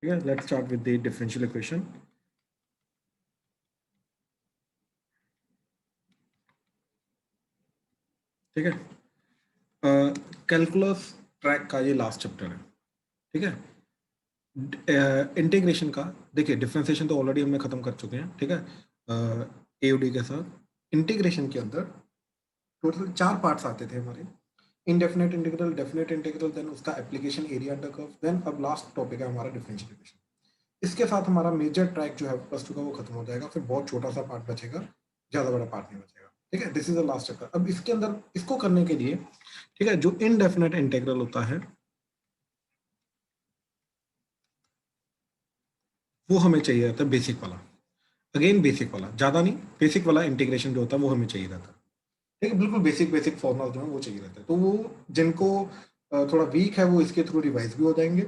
ठीक है, let's start with the differential equation. ठीक है, कैलकुलस ट्रैक का ये लास्ट चैप्टर है। ठीक है, इंटीग्रेशन का देखिए, डिफरेंशिएशन तो ऑलरेडी हमने खत्म कर चुके हैं। ठीक है, एओडी के साथ इंटीग्रेशन के अंदर टोटल 4 पार्ट्स आते थे हमारे, indefinite integral, definite integral, then उसका application area under curve, then अब लास्ट टॉपिक है हमारा डिफरेंशियल इक्वेशन। इसके साथ हमारा मेजर ट्रैक जो है प्लस 2 का वो खत्म हो जाएगा, फिर बहुत छोटा सा पार्ट बचेगा, ज़्यादा बड़ा पार्ट नहीं बचेगा। ठीक है, this is the last chapter. अब इसके अंदर इसको करने के लिए, ठीक है, जो इनडेफिनेट इंटीग्रल होता है वो हमें चाहिए रहता है बेसिक वाला। अगेन बेसिक वाला, ज़्यादा नहीं, बेसिक वाला इंटीग्रेशन जो होता है वो हमें चाहिए रहता है। ठीक है, बिल्कुल बेसिक बेसिक फॉर्मूला जो है वो चाहिए रहता है। तो वो जिनको थोड़ा वीक है वो इसके थ्रू रिवाइज भी हो जाएंगे।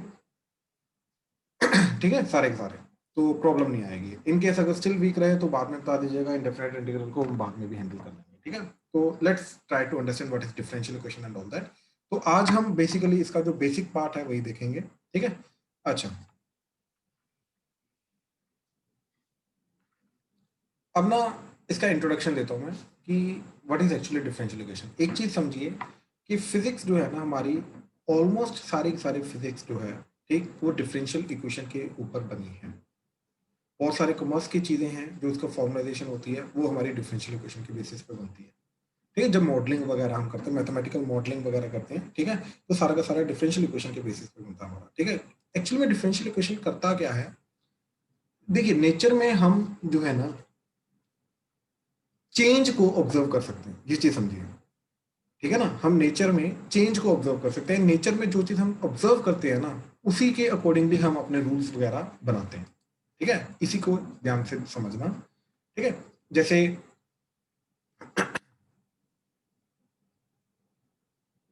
ठीक है, सारे के सारे, तो प्रॉब्लम नहीं आएगी। इन केस अगर स्टिल वीक रहे तो बाद में बता दीजिएगा, इंडेफिनेट इंटीग्रल को हम बाद में भी हैंडल कर लेंगे। ठीक है, तो let's try to understand what is differential equation and all that. तो आज हम बेसिकली इसका जो बेसिक पार्ट है वही देखेंगे। ठीक है, अच्छा, अब ना इसका इंट्रोडक्शन देता हूँ मैं कि what is actually differential equation. एक चीज समझिए कि फिजिक्स जो है ना हमारी, ऑलमोस्ट सारी की सारी फिजिक्स जो है, ठीक, वो डिफरेंशियल इक्वेशन के ऊपर बनी है। बहुत सारे कॉमर्स की चीज़ें हैं जो उसका फॉर्मुलाइजेशन होती है वो हमारी डिफरेंशियल इक्वेशन के बेसिस पे बनती है। ठीक है, जब मॉडलिंग वगैरह हम करते हैं, मैथमेटिकल मॉडलिंग वगैरह करते हैं, ठीक है, तो सारा का सारा डिफरेंशियल इक्वेशन के बेसिस पे बनता है हमारा। ठीक है, एक्चुअली में डिफरेंशियल इक्वेशन करता क्या है, देखिए नेचर में हम जो है ना चेंज को ऑब्जर्व कर सकते हैं, ये चीज़ समझिए। ठीक है ना, हम नेचर में चेंज को ऑब्जर्व कर सकते हैं। नेचर में जो चीज़ हम ऑब्जर्व करते हैं ना उसी के अकॉर्डिंगली हम अपने रूल्स वगैरह बनाते हैं। ठीक है, इसी को ध्यान से समझना। ठीक है, जैसे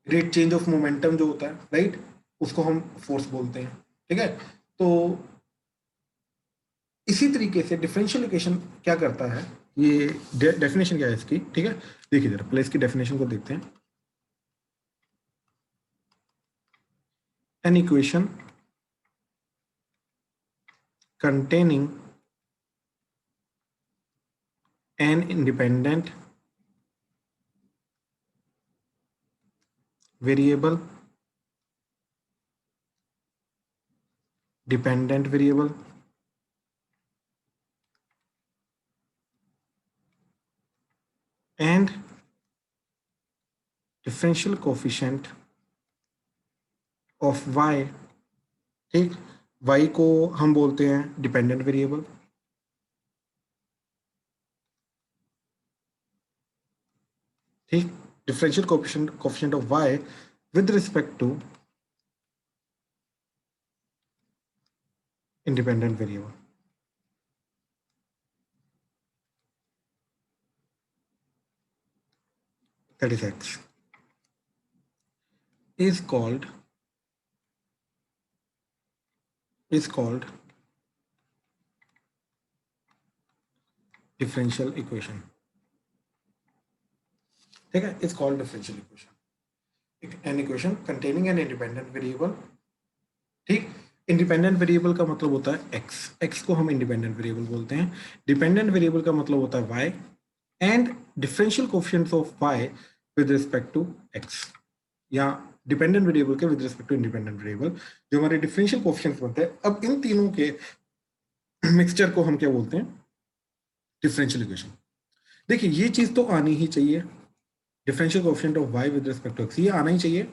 रेट चेंज ऑफ मोमेंटम जो होता है, राइट, उसको हम फोर्स बोलते हैं। ठीक है, तो इसी तरीके से डिफरेंशियल इक्वेशन क्या करता है, ये डेफिनेशन क्या है इसकी। ठीक है, देखिए जरा पहले इसकी डेफिनेशन को देखते हैं। An equation containing an independent variable, dependent variable, and differential coefficient of y। ठीक, y को हम बोलते हैं डिपेंडेंट वेरिएबल। ठीक, differential coefficient of y with respect to independent variable। that is x is called differential equation। ठीक है, is called differential equation, an equation containing an independent variable. ठीक, independent variable का मतलब होता है एक्स, एक्स को हम इंडिपेंडेंट वेरिएबल बोलते हैं। डिपेंडेंट वेरिएबल का मतलब होता है y, and differential coefficients of y with respect to x, या डिपेंडेंट वेरिएबल के with respect to independent variable जो हमारे डिफरेंशियल कोफिशिएंट्स बनते हैं। अब इन तीनों के मिक्सचर को हम क्या बोलते हैं, डिफरेंशियल इक्वेशन। देखिए ये चीज तो आनी ही चाहिए, differential coefficient of y with respect to x, ये आना ही चाहिए।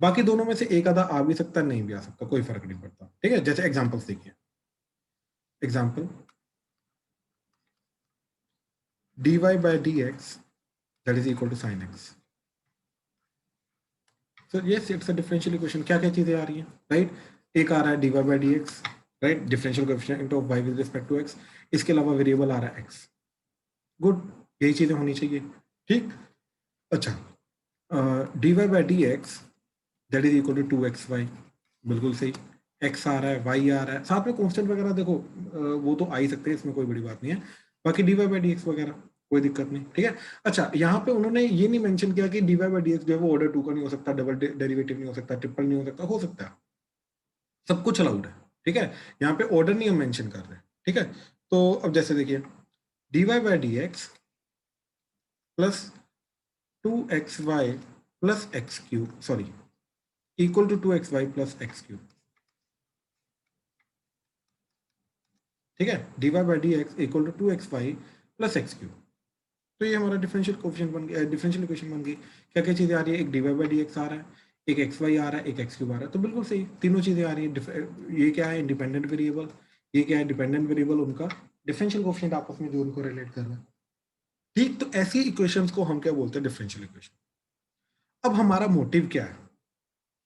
बाकी दोनों में से एक आधा आ भी सकता है, नहीं भी आ सकता, कोई फर्क नहीं पड़ता। ठीक है, जैसे एग्जांपल्स देखिए। Example, dy by dx that is equal to sin x। so yes, it's a differential equation। क्या क्या चीजें आ रही हैं, राइट, एक आ रहा है dy by dx, right, differential coefficient of y with respect to x, इसके अलावा वेरिएबल आ रहा है x। गुड, यही चीजें होनी चाहिए। ठीक, अच्छा, dy by dx that is equal to 2xy, बिल्कुल सही। x आ रहा है, y आ रहा है, साथ में कांस्टेंट वगैरह देखो वो तो आ ही सकते हैं, इसमें कोई बड़ी बात नहीं है। बाकी dy by dx वगैरह कोई दिक्कत नहीं। ठीक है, अच्छा, यहाँ पे उन्होंने ये नहीं मेंशन किया कि dy by dx जो है वो ऑर्डर 2 का नहीं हो सकता, डबल डेरिवेटिव नहीं हो सकता, ट्रिपल नहीं हो सकता, हो सकता है, सब कुछ अलाउड है। ठीक है, यहाँ पे ऑर्डर नहीं हम मेंशन कर रहे, ठीक है। तो अब जैसे देखिए dy by D x plus 2xy plus x cube, sorry, equal to 2xy plus x cube, ठीक है। dy by D x equal to 2xy plus x cube. तो ये हमारा डिफरेंशियल कोफिशिएंट बन गया, डिफरेंशियल इक्वेशन बन गई। क्या क्या चीज़ें आ रही है, एक dy बाई डी एक्स आ रहा है, एक एक्स वाई आ रहा है, एक एक्स क्यूब आ रहा है, तो बिल्कुल सही, तीनों चीज़ें आ रही है। ये क्या है, इंडिपेंडेंट वेरिएबल, ये क्या है, डिपेंडेंट वेरिएबल, उनका डिफरेंशियल कोफिशिएंट आपस में जो उनको रिलेट कर रहा है, ठीक। तो ऐसी इक्वेशंस को हम क्या बोलते हैं, डिफरेंशियल इक्वेशन। अब हमारा मोटिव क्या है,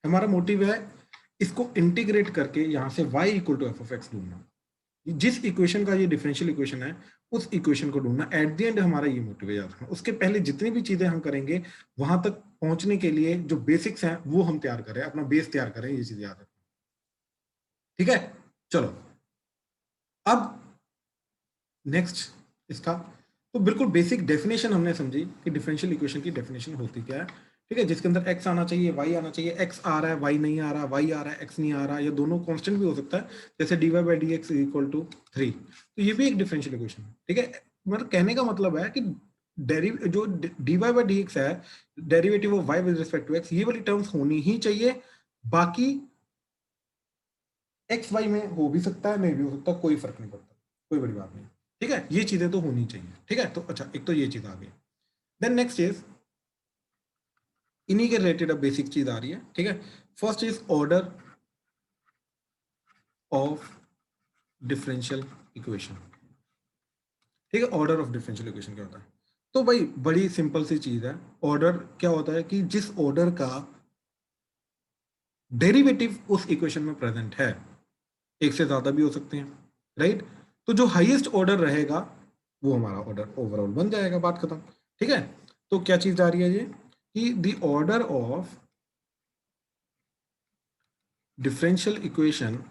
हमारा मोटिव है इसको इंटीग्रेट करके यहाँ से y equal to f of x ढूंढना। जिस इक्वेशन का ये डिफरेंशियल इक्वेशन है उस इक्वेशन को ढूंढना, एट द एंड हमारा ये मोटिव है याद रखना। उसके पहले जितनी भी चीजें हम करेंगे वहां तक पहुंचने के लिए जो बेसिक्स हैं वो हम तैयार करें, अपना बेस तैयार करें, ये चीज याद रखना, ठीक है। चलो अब नेक्स्ट इसका, तो बिल्कुल बेसिक डेफिनेशन हमने समझी कि डिफरेंशियल इक्वेशन की डेफिनेशन होती क्या है, ठीक है। जिसके अंदर x आना चाहिए, y आना चाहिए, x आ रहा है, y नहीं आ रहा, y आ रहा है, x नहीं आ रहा, या दोनों कांस्टेंट भी हो सकता है, जैसे dy by D x equal to 3, तो ये भी एक डिफरेंशियल इक्वेशन है, ठीक है। मतलब कहने का मतलब है कि जो dy बाई डी एक्स है, derivative of y with respect to x, ये वाली टर्म्स होनी ही चाहिए। बाकी एक्स वाई में हो भी सकता है, नहीं भी हो सकता, कोई फर्क नहीं पड़ता, कोई बड़ी बात नहीं, ठीक है। ये चीजें तो होनी चाहिए, ठीक है। तो अच्छा, एक तो ये चीज आ गई। देन नेक्स्ट इज, इन्हीं के रिलेटेड अब बेसिक चीज आ रही है, ठीक है। First is order of differential equation, ठीक है। ऑर्डर ऑफ डिफरेंशियल इक्वेशन क्या होता है, तो भाई बड़ी सिंपल सी चीज है। ऑर्डर क्या होता है कि जिस ऑर्डर का डेरिवेटिव उस इक्वेशन में प्रेजेंट है, एक से ज्यादा भी हो सकते हैं, राइट। तो जो हाईएस्ट ऑर्डर रहेगा वो हमारा ऑर्डर ओवरऑल बन जाएगा, बात खत्म, ठीक है। तो क्या चीज आ रही है ये कि the order of differential equation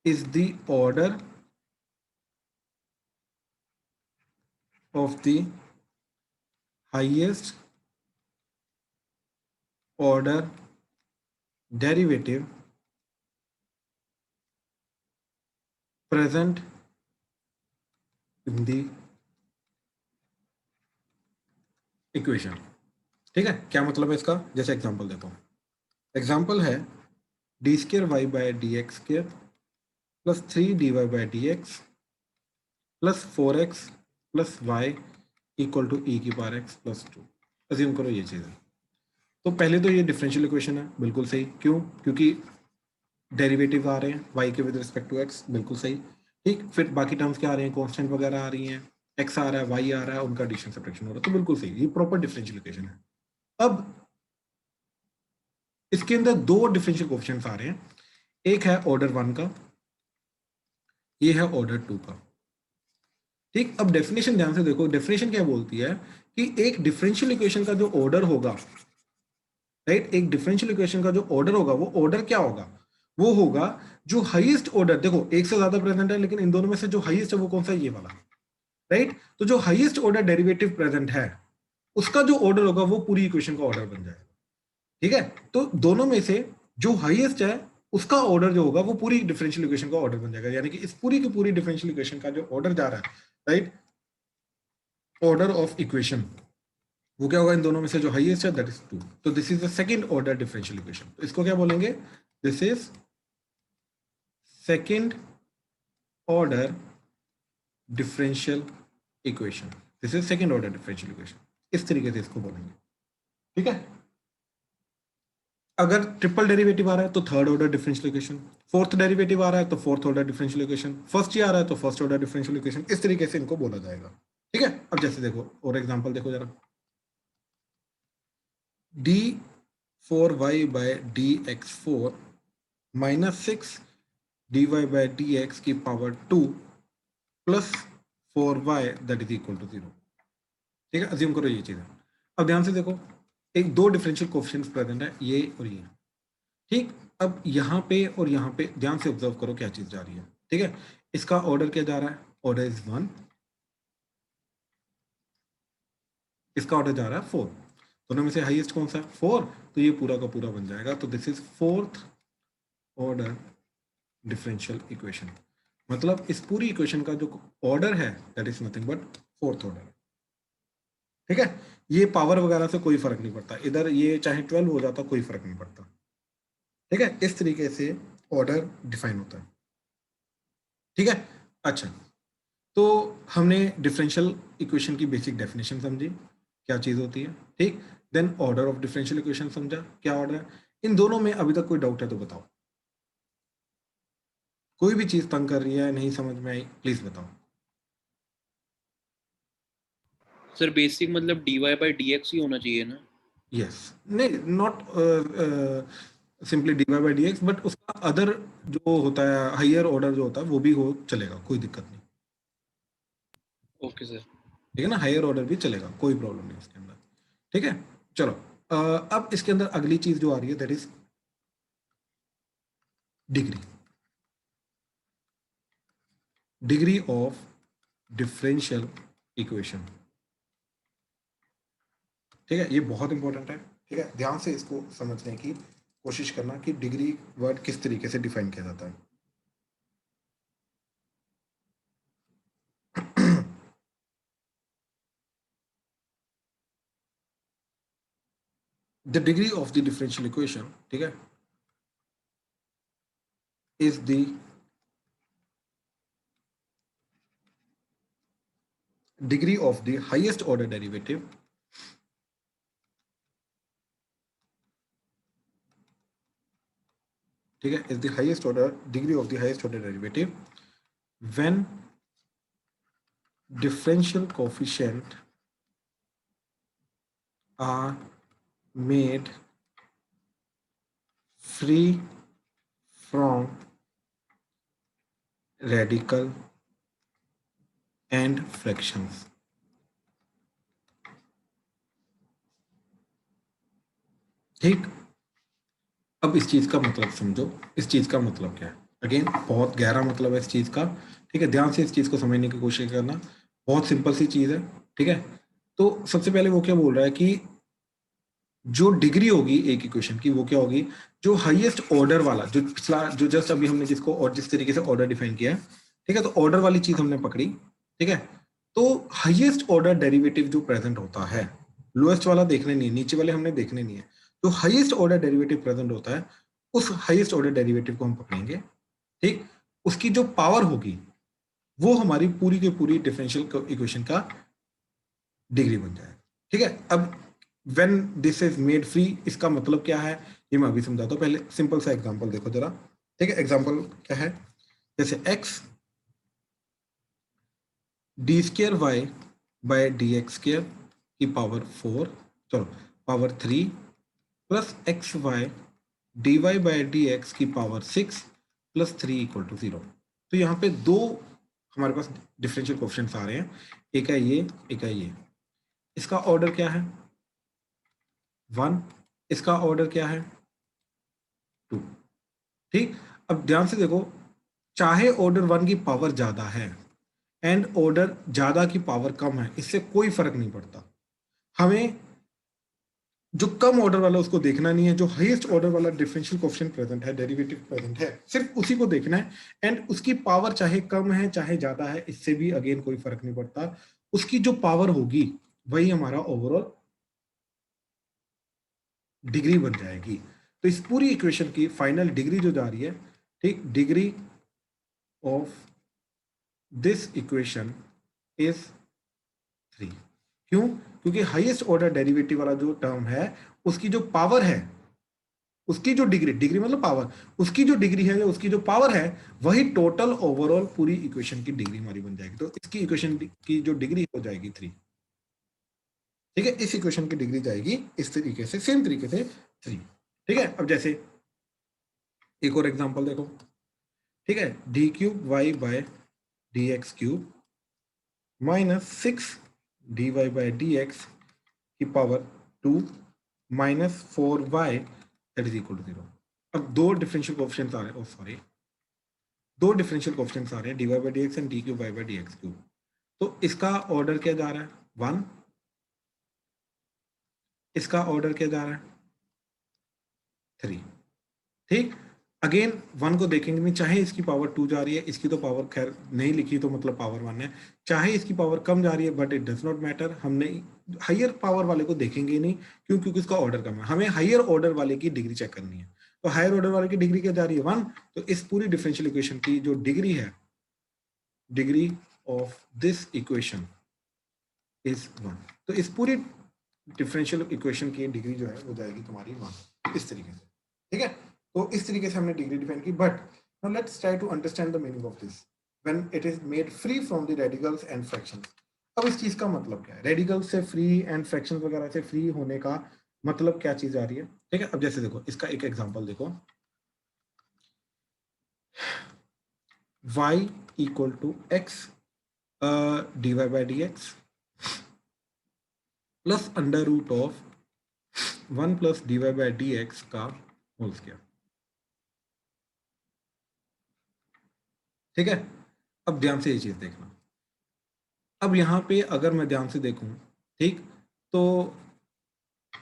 is the order of the highest order derivative present in the equation, ठीक है। क्या मतलब है इसका, जैसे एग्जांपल देखो, एग्जांपल है D square Y by D x square plus 3 dy by D x plus 4x plus Y equal to E की पावर x प्लस 2। अज्यूम करो ये चीज़ है। तो पहले तो ये डिफरेंशियल इक्वेशन है, बिल्कुल सही, क्यों, क्योंकि डेरिवेटिव आ रहे हैं y के विद रिस्पेक्ट टू x, बिल्कुल सही, ठीक। फिर बाकी टर्म्स क्या आ रहे हैं, कांस्टेंट वगैरह आ रही हैं, x आ रहा है, y आ रहा है, उनका एडिशन सब्ट्रैक्शन हो रहा है, तो बिल्कुल सही, ये प्रॉपर डिफरेंशियल इक्वेशन है। अब इसके अंदर दो डिफरेंशियल कोएफिशिएंट्स आ रहे हैं, एक है ऑर्डर 1 का, ये है ऑर्डर 2 का, ठीक। अब डेफिनेशन ध्यान से देखो, डेफिनेशन क्या बोलती है कि एक डिफरेंशियल इक्वेशन का जो ऑर्डर होगा, राइट, एक डिफरेंशियल इक्वेशन का जो ऑर्डर होगा, वो ऑर्डर क्या होगा, वो होगा जो हाईएस्ट ऑर्डर, देखो एक से ज्यादा प्रेजेंट है, लेकिन इन दोनों में से जो हाईएस्ट है वो कौन सा है, ये वाला, राइट। तो जो हाईएस्ट ऑर्डर डेरिवेटिव प्रेजेंट है उसका जो ऑर्डर होगा वो पूरी इक्वेशन का ऑर्डर बन जाएगा, ठीक है। तो दोनों में से जो हाईएस्ट है उसका ऑर्डर जो होगा वो पूरी डिफरेंशियल इक्वेशन का ऑर्डर बन जाएगा, यानी कि इस पूरी की पूरी डिफरेंशियल इक्वेशन का जो ऑर्डर जा रहा है, राइट, ऑर्डर ऑफ इक्वेशन, वो क्या होगा, इन दोनों में से जो हाईएस्ट है दैट इज 2। तो this is the second order differential equation, तो इसको क्या बोलेंगे, this is second order differential equation, this is second order differential equation, इस तरीके से इसको बोलेंगे, ठीक है। अगर ट्रिपल डेरिवेटिव आ रहा है तो third order differential equation, fourth derivative आ रहा है तो fourth order differential equation, first ही आ रहा है तो फर्स्ट ऑर्डर डिफरेंशियल इक्वेशन, इस तरीके से इनको बोला जाएगा, ठीक है। अब जैसे देखो और एग्जांपल देखो जरा, d 4y by d x 4 minus 6 dy by d x की power 2 plus 4y that is equal to 0, ठीक है। अज्यूम करो ये चीज है। अब ध्यान से देखो, एक दो डिफरेंशियल कोएफिशिएंट्स प्रेजेंट है, ये और ये, ठीक। अब यहाँ पे और यहाँ पे ध्यान से ऑब्जर्व करो क्या चीज जा रही है, ठीक है। इसका ऑर्डर क्या जा रहा है, ऑर्डर इज 1, इसका ऑर्डर जा रहा है 4, दोनों में से हाईएस्ट कौन सा है, 4, तो ये पूरा का पूरा बन जाएगा, तो this is fourth order differential equation, मतलब इस पूरी इक्वेशन का जो ऑर्डर है that is nothing but fourth order. ठीक है, ये पावर वगैरह से कोई फर्क नहीं पड़ता, इधर ये चाहे 12 हो जाता कोई फर्क नहीं पड़ता। ठीक है, इस तरीके से ऑर्डर डिफाइन होता है। ठीक है, अच्छा, तो हमने डिफरेंशियल इक्वेशन की बेसिक डेफिनेशन समझी, क्या चीज़ होती है। ठीक, then order of differential equation समझा, क्या ऑर्डर है। इन दोनों में अभी तक कोई डाउट है तो बताओ, कोई भी चीज़ तंग कर रही है, नहीं समझ में आई, प्लीज़ बताओ। सर बेसिक मतलब dy/dx ही होना चाहिए ना? यस, नहीं, not simply d y by D x, but उसका अदर जो होता है हायर ऑर्डर जो होता है वो भी हो चलेगा, कोई दिक्कत नहीं। Okay sir. ठीक है ना, हायर ऑर्डर भी चलेगा, कोई प्रॉब्लम नहीं इसके अंदर। ठीक है, चलो, अब इसके अंदर अगली चीज जो आ रही है that is degree, degree of differential equation. ठीक है, ये बहुत इंपॉर्टेंट है। ठीक है, ध्यान से इसको समझने की कोशिश करना कि डिग्री वर्ड किस तरीके से डिफाइन किया जाता है। The degree of the differential equation, ठीक है, is the degree of the highest order derivative ठीक है, is the highest order degree of the highest order derivative when differential coefficient are made free from radical and fractions। ठीक, अब इस चीज का मतलब समझो, इस चीज का मतलब क्या है। अगेन बहुत गहरा मतलब है इस चीज का। ठीक है, ध्यान से इस चीज को समझने की कोशिश करना, बहुत सिंपल सी चीज है। ठीक है, तो सबसे पहले वो क्या बोल रहा है कि जो डिग्री होगी एक इक्वेशन की वो क्या होगी, जो हाईएस्ट ऑर्डर वाला, जो पिछला जो जस्ट अभी हमने जिसको और जिस तरीके से ऑर्डर डिफाइन किया है। ठीक है, तो ऑर्डर वाली चीज हमने पकड़ी। ठीक है, तो हाईएस्ट ऑर्डर डेरिवेटिव जो प्रेजेंट होता है, लोएस्ट वाला देखने नहीं है, नीचे वाले हमने देखने नहीं है, जो हाईएस्ट ऑर्डर डेरिवेटिव प्रेजेंट होता है उस हाईएस्ट ऑर्डर डेरिवेटिव को हम पकड़ेंगे। ठीक, उसकी जो पावर होगी वो हमारी पूरी की पूरी डिफरेंशियल इक्वेशन का डिग्री बन जाएगा। ठीक है, अब when this is made free, इसका मतलब क्या है ये मैं अभी समझाता हूँ। पहले सिंपल सा एग्जांपल देखो जरा। ठीक है, एग्जांपल क्या है, जैसे x d square y by d x स्क्र की पावर 4, चलो power 3 plus x y d y by d x की पावर 6 प्लस 3 इक्वल टू 0। तो यहाँ पे दो हमारे पास डिफरेंशियल कोएफिशिएंट्स आ रहे हैं, एक है ये, एक है ये। इसका ऑर्डर क्या है, 1। इसका ऑर्डर क्या है, 2। ठीक, अब ध्यान से देखो, चाहे ऑर्डर 1 की पावर ज्यादा है एंड ऑर्डर ज्यादा की पावर कम है, इससे कोई फर्क नहीं पड़ता। हमें जो कम ऑर्डर वाला उसको देखना नहीं है, जो हाईएस्ट ऑर्डर वाला डिफरेंशियल कोएफिशिएंट प्रेजेंट है, डेरिवेटिव प्रेजेंट है, सिर्फ उसी को देखना है। एंड उसकी पावर चाहे कम है चाहे ज्यादा है, इससे भी अगेन कोई फर्क नहीं पड़ता। उसकी जो पावर होगी वही हमारा ओवरऑल डिग्री बन जाएगी। तो इस पूरी इक्वेशन की फाइनल डिग्री जो जा रही है, ठीक, degree of this equation is 3। क्यों, क्योंकि हाईएस्ट ऑर्डर डेरिवेटिव वाला जो टर्म है उसकी जो पावर है, उसकी जो डिग्री, डिग्री मतलब पावर, उसकी जो डिग्री है, उसकी जो पावर है, वही टोटल ओवरऑल पूरी इक्वेशन की डिग्री हमारी बन जाएगी। तो इसकी इक्वेशन की जो डिग्री हो जाएगी 3। ठीक है, इस इक्वेशन की डिग्री जाएगी इस तरीके से, सेम तरीके से 3। ठीक है, अब जैसे एक और एग्जांपल देखो। ठीक है, d cube y by d x cube minus 6 d y by d x की power 2 minus 4y that is equal to 0। अब दो डिफरेंशियल कोएफिशिएंट्स आ रहे हैं, सॉरी, दो डिफरेंशियल कोएफिशिएंट्स आ रहे हैं, d y by D x and d cube y by D x cube. तो इसका ऑर्डर क्या जा रहा है, 1। इसका ऑर्डर क्या जा रहा है, 3। ठीक, अगेन 1 को देखेंगे नहीं, चाहे इसकी पावर 2 जा रही है, इसकी तो पावर खैर नहीं लिखी तो मतलब पावर 1 है, चाहे इसकी पावर कम जा रही है, but it does not matter, हमने हायर पावर वाले को देखेंगे ही नहीं, क्यों? क्योंकि उसका ऑर्डर कम है, हमें हायर ऑर्डर वाले की डिग्री चेक करनी है। तो हायर ऑर्डर वाले की डिग्री क्या जा रही है? 1। तो इस पूरी डिफरेंशियल इक्वेशन की जो डिग्री है, degree of this equation is 1। तो इस पूरी डिफरेंशियल इक्वेशन की डिग्री जो है वो जाएगी तुम्हारी 1, इस तरीके से, ठीक है? तो इस तरीके से हमने डिग्री डिफाइन की, but now let's try to understand the meaning of this when it is made free from the radicals and fractions. अब इस चीज का मतलब क्या है? रेडिकल्स से फ्री एंड फ्रैक्शंस वगैरह से फ्री होने का मतलब क्या चीज आ रही है, ठीक है? अब जैसे देखो, इसका एक एग्जांपल देखो, y equal to x dy by dx plus under root of 1 plus dy by dx का होल स्क्वायर, ठीक है? अब ध्यान से ये चीज देखना, अब यहाँ पे अगर मैं ध्यान से देखूं, ठीक, तो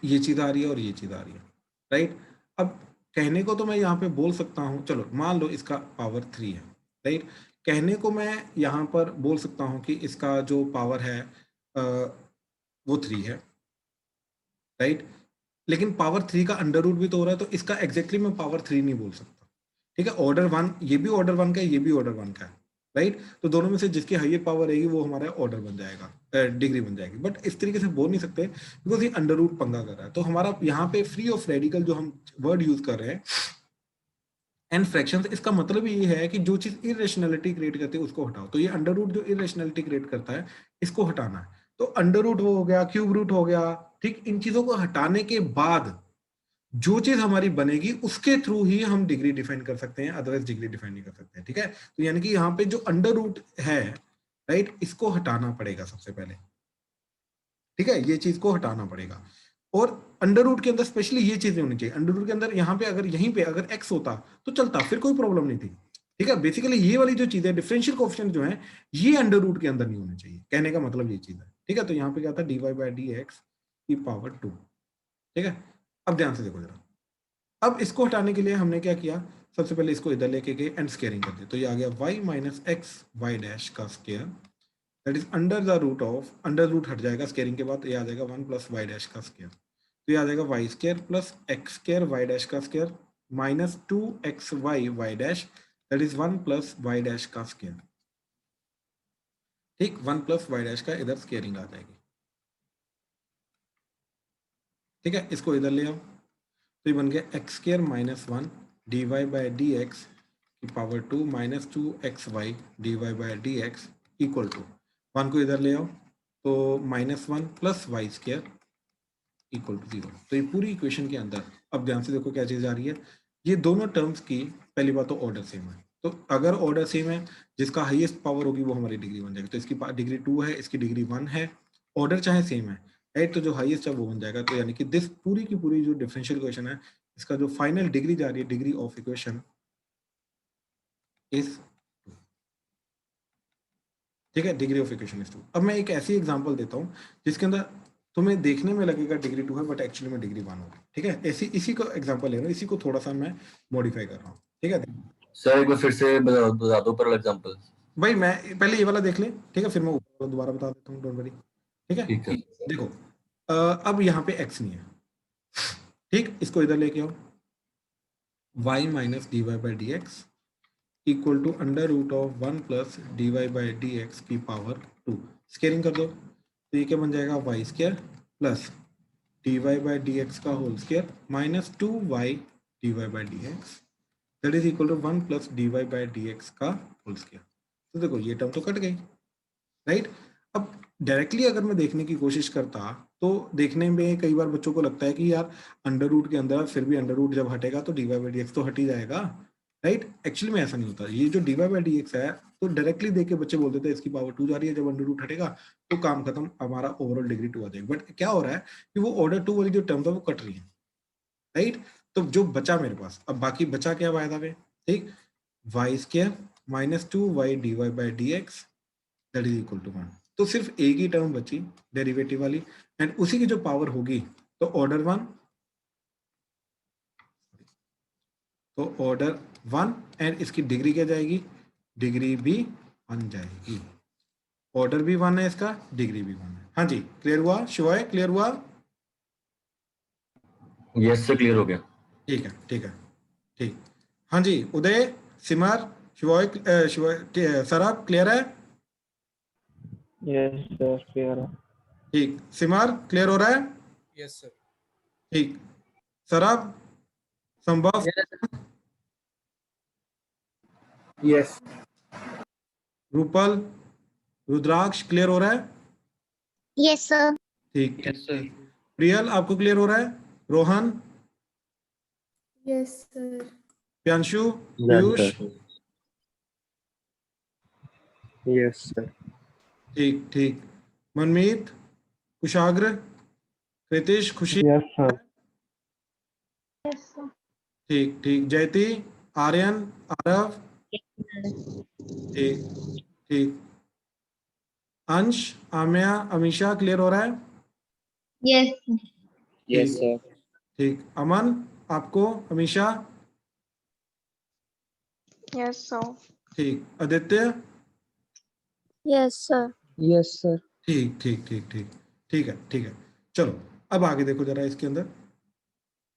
ये चीज आ रही है और ये चीज आ रही है, राइट? अब कहने को तो मैं यहाँ पे बोल सकता हूँ, चलो मान लो इसका पावर 3 है, राइट? कहने को मैं यहाँ पर बोल सकता हूँ कि इसका जो पावर है वो 3 है, राइट? लेकिन पावर 3 का अंडर रूट भी तो हो रहा है, तो इसका एग्जैक्टली मैं पावर 3 नहीं बोल सकता, ठीक है? ऑर्डर 1, ये भी ऑर्डर 1 का है, ये भी ऑर्डर 1 का है, राइट? तो दोनों में से जिसकी हाईएस्ट पावर रहेगी वो हमारा ऑर्डर बन जाएगा, डिग्री बन जाएगी, बट इस तरीके से बोल नहीं सकते बिकॉज ये अंडर रूट पंगा कर रहा है। तो हमारा यहाँ पे फ्री ऑफ रेडिकल जो हम वर्ड यूज कर रहे हैं एंड फ्रैक्शंस, इसका मतलब ये है कि जो चीज इरेशनैलिटी क्रिएट करती है उसको हटाओ। तो ये अंडर रूट जो इरेशनैलिटी क्रिएट करता है इसको हटाना है। तो अंडर रूट वो हो गया, क्यूब रूट हो गया, ठीक? इन चीजों को हटाने के बाद जो चीज हमारी बनेगी उसके थ्रू ही हम डिग्री डिफाइन कर सकते हैं, अदरवाइज डिग्री डिफाइन नहीं कर सकते हैं, ठीक है? तो यानी कि यहाँ पे जो अंडर रूट है, राइट, इसको हटाना पड़ेगा सबसे पहले, ठीक है? ये चीज को हटाना पड़ेगा। और अंडर रूट के अंदर स्पेशली ये चीज नहीं होनी चाहिए। अंडर रूट के अंदर यहाँ पे अगर यहीं पे अगर एक्स होता तो चलता, फिर कोई प्रॉब्लम नहीं थी, ठीक है? बेसिकली ये वाली जो चीज है, डिफरेंशियल कोएफिशिएंट जो है, ये अंडर रूट के अंदर नहीं होने चाहिए, कहने का मतलब ये चीज है, ठीक है? तो यहाँ पे क्या था, dy बाय dx की पावर 2, ठीक है? अब ध्यान से देखो जरा, अब इसको हटाने के लिए हमने क्या किया, सबसे पहले इसको इधर लेके गए एंड स्केयरिंग कर दिया, तो ये आ गया y minus x y dash का square, that is under the root of, under root हट जाएगा स्केयरिंग के बाद, ये आ जाएगा 1 प्लस वाई डैश का स्केयर, तो ये आ जाएगा y square plus x square y dash का square minus 2xy y dash, that is 1 plus y dash का स्केयर, ठीक? 1 प्लस वाई डैश का इधर स्केयरिंग आ जाएगी, ठीक है? इसको इधर ले आओ, तो ये बन गया x square minus 1 d y by D x की power 2 minus 2xy d y by D x equal to 1 को इधर ले आओ, तो minus 1 plus y square equal to 0। तो ये पूरी इक्वेशन के अंदर अब ध्यान से देखो क्या चीज आ रही है, ये दोनों टर्म्स की पहली बात तो ऑर्डर सेम है, तो अगर ऑर्डर सेम है, जिसका हाईएस्ट पावर होगी वो हमारी डिग्री बन जाएगी, तो इसकी डिग्री 2 है, इसकी डिग्री 1 है, ऑर्डर चाहे सेम है, राइट? तो जो हाईएस्ट है वो बन जाएगा, तो यानी कि दिस पूरी की पूरी जो डिफरेंशियल इक्वेशन है, इसका जो फाइनल डिग्री जा रही है, डिग्री ऑफ इक्वेशन इज, ठीक है? Degree of equation is 2। अब मैं एक ऐसी एग्जांपल देता हूँ जिसके अंदर तुम्हें देखने में लगेगा डिग्री 2 है, बट एक्चुअली में डिग्री 1 होगी, ठीक है? ऐसी इसी को एग्जांपल ले रहा हूँ, इसी को थोड़ा सा मैं मॉडिफाई कर रहा हूँ, ठीक है? सर एक बार फिर से बता दो पर एग्जांपल। भाई मैं पहले ये वाला देख ले, ठीक है? फिर मैं ऊपर वाला दोबारा बता देता हूँ, डोंट वरी, ठीक है? ठीक है। देखो, अब यहाँ पे x नहीं है, ठीक? इसको इधर लेके आओ, y minus d y by D x equal to under root of 1 plus d y by D x की पावर 2, स्केयरिंग कर दो, तो ये क्या बन जाएगा, y square plus d y by D x का whole square minus 2y d y by D x, that is equal to 1 plus d y by D x का होल स्केयर। तो देखो ये टर्म तो कट गई, right? अब directly अगर मैं देखने की कोशिश करता तो देखने में कई बार बच्चों को लगता है कि यार अंडर रूट के अंदर फिर भी अंडर रूट जब हटेगा तो d y by D x तो हट ही जाएगा, राइट? एक्चुअली में ऐसा नहीं होता, ये जो d y by D x है तो डायरेक्टली देख के बच्चे बोल देते हैं इसकी पावर 2 जा रही है, जब अंडर रूट हटेगा तो काम खत्म, हमारा ओवरऑल डिग्री 2 आ जाएगी, बट क्या हो रहा है कि वो ऑर्डर 2 वाली जो टर्म था वो कट रही है, राइट? तो जो बचा मेरे पास, अब बाकी बचा क्या वायदा में, ठीक? Y square minus 2y d y by D x that is equal to 1। तो सिर्फ एक ही टर्म बची डेरिवेटिव वाली, एंड उसी की जो पावर होगी तो ऑर्डर 1 तो ऑर्डर 1 एंड इसकी डिग्री क्या जाएगी, डिग्री भी 1 जाएगी। ऑर्डर भी 1 है इसका, डिग्री भी 1 है। हाँ जी, क्लियर हुआ शिवाय, क्लियर हुआ? यस सर, क्लियर हो गया। ठीक है ठीक है ठीक। हाँ जी उदय, सिमर, शिवाय, शिवाय सराब क्लियर है? यस सर, क्लियर है। ठीक, सिमर क्लियर हो रहा है? Yes sir. ठीक, सराब, संभव, यस। रूपल, रुद्राक्ष क्लियर हो रहा है? Yes sir. ठीक ठीक यस सर। ठीक। प्रियल आपको क्लियर हो रहा है? Rohan, yes sir. Priyanshu, yes Piyush, sir. Yes sir. ठीक ठीक। मनमीत, कुशाग्र, कृतिश, खुशी, यस सर। Yes sir. ठीक ठीक। जयती, आर्यन, आरव, ठीक ठीक। अंश, आम्या, अमीशा क्लियर हो रहा है? यस। Yes sir. ठीक। अमन आपको, अमीशा, यस सर। ठीक। Aditya, yes sir. Yes sir. ठीक ठीक ठीक ठीक। ठीक है ठीक है। चलो अब आगे देखो जरा इसके अंदर।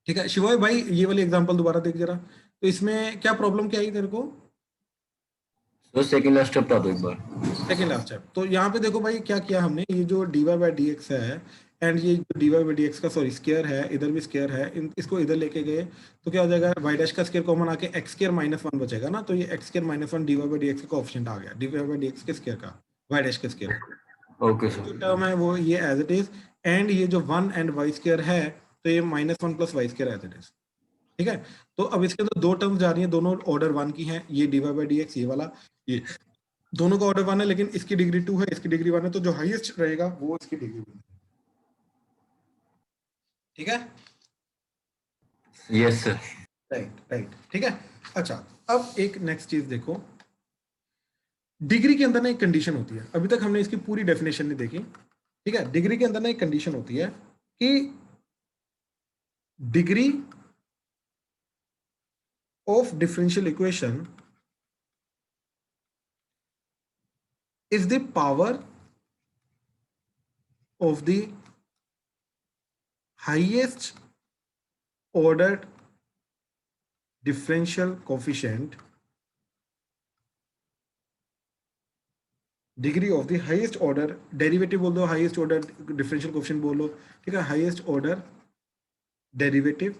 ठीक है शिवाय भाई, ये वाली एग्जांपल दोबारा देख जरा। तो इसमें क्या प्रॉब्लम क्या आई तेरे को? सर सेकंड लास्ट स्टेप बता दो एक बार। Second last step. तो यहाँ पे देखो भाई क्या किया हमने, ये जो dy बाई डी एक्स है एंड ये जो dy बाई डी एक्स का सॉरी स्केयर है, इधर भी स्केयर है, इसको इधर लेके गए तो क्या हो जाएगा, y डैश का स्केयर कॉमन आके x स्केयर माइनस 1 बचेगा ना, तो ये x square minus 1 dy by D x का कोएफिशिएंट आ गया, dy बाई डी एक्स के स्केयर का, y डैश के स्केयर का। ओके जो सर। टर्म है वो ये एज इट इज, एंड ये जो 1 एंड y स्केयर है तो ये minus 1 plus y square as it is. ठीक है, तो अब इसके अंदर दो टर्म्स जा रही हैं, दोनों ऑर्डर 1 की हैं, ये dy बाई डी एक्स ये वाला, ये दोनों का ऑर्डर 1 है, लेकिन इसकी डिग्री 2 है, इसकी डिग्री 1 है, तो जो हाईएस्ट रहेगा वो इसकी डिग्री 1 है। ठीक है, यस सर। राइट राइट ठीक है। अच्छा अब एक नेक्स्ट चीज देखो, डिग्री के अंदर ना एक कंडीशन होती है, अभी तक हमने इसकी पूरी डेफिनेशन नहीं देखी। ठीक है, डिग्री के अंदर ना एक कंडीशन होती है कि degree of differential equation is the power of the highest ordered differential coefficient, degree of the highest order, derivative बोल दो, हाईएस्ट ऑर्डर डिफरेंशियल कोएफिशिएंट बोलो। ठीक है, हाईएस्ट ऑर्डर डेरिवेटिव,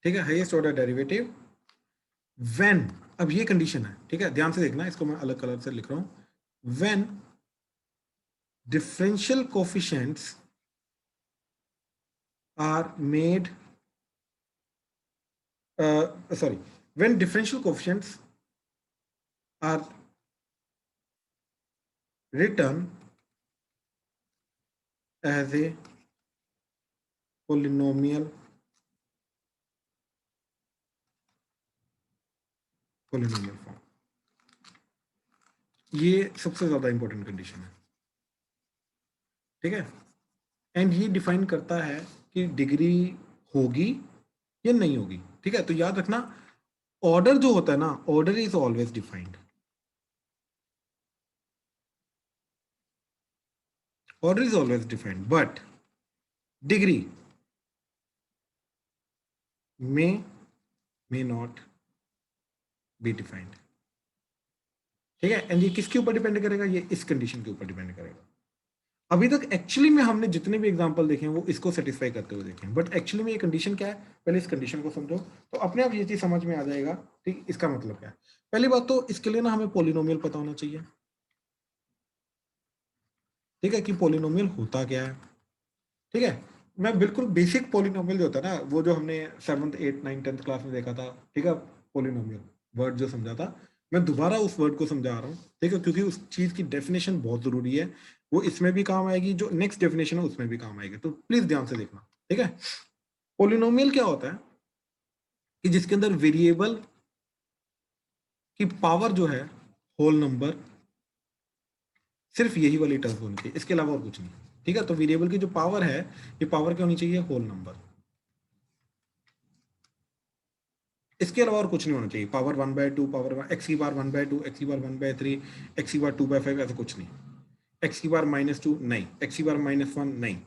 ठीक है, हाईएस्ट ऑर्डर डेरिवेटिव व्हेन, अब ये कंडीशन है, ठीक है, ध्यान से देखना, इसको मैं अलग कलर से लिख रहा हूं, when differential coefficients are made when differential coefficients are written as a polynomial form, ये सबसे ज्यादा इंपॉर्टेंट कंडीशन है। ठीक है, एंड ये डिफाइन करता है कि डिग्री होगी या नहीं होगी। ठीक है, तो याद रखना ऑर्डर जो होता है ना, order is always defined, order is always defined, but degree may not be defined. ठीक है, एंड ये किसके ऊपर डिपेंड करेगा, ये इस कंडीशन के ऊपर डिपेंड करेगा। अभी तक एक्चुअली में हमने जितने भी एग्जांपल देखे हैं वो इसको सेटिस्फाई करते हुए देखे हैं, बट एक्चुअली में ये कंडीशन क्या है, पहले इस कंडीशन को समझो तो अपने आप ये चीज समझ में आ जाएगा। ठीक, इसका मतलब क्या है, पहली बात तो इसके लिए ना हमें पॉलिनोमियल पता होना चाहिए। ठीक है, कि पॉलिनोमियल होता क्या है। ठीक है, मैं बिल्कुल बेसिक पॉलिनोमियल जो होता है ना, वो जो हमने 7th 8th 9th 10th class में देखा था, ठीक है, पॉलिनोमियल वर्ड जो समझा था, मैं दोबारा उस वर्ड को समझा रहा हूँ। ठीक है, क्योंकि उस चीज की डेफिनेशन बहुत जरूरी है, वो इसमें भी काम आएगी, जो नेक्स्ट डेफिनेशन है उसमें भी काम आएगी, तो प्लीज ध्यान से देखना। ठीक है, पॉलिनोमियल क्या होता है कि जिसके अंदर वेरिएबल की पावर जो है होल नंबर, सिर्फ यही वाली टर्म होनी चाहिए, इसके अलावा और कुछ नहीं। ठीक है, तो वेरिएबल की जो पावर है, ये पावर क्या होनी चाहिए, होल नंबर। इसके अलावा और कुछ नहीं होना चाहिए। पावर 1/2, पावर एक्स की पावर 1/2, एक्स की पावर 1/3, एक्स की पावर 2/5, ऐसा कुछ नहीं। एक्स की पावर -2 नहीं, एक्स की पावर -1 नहीं,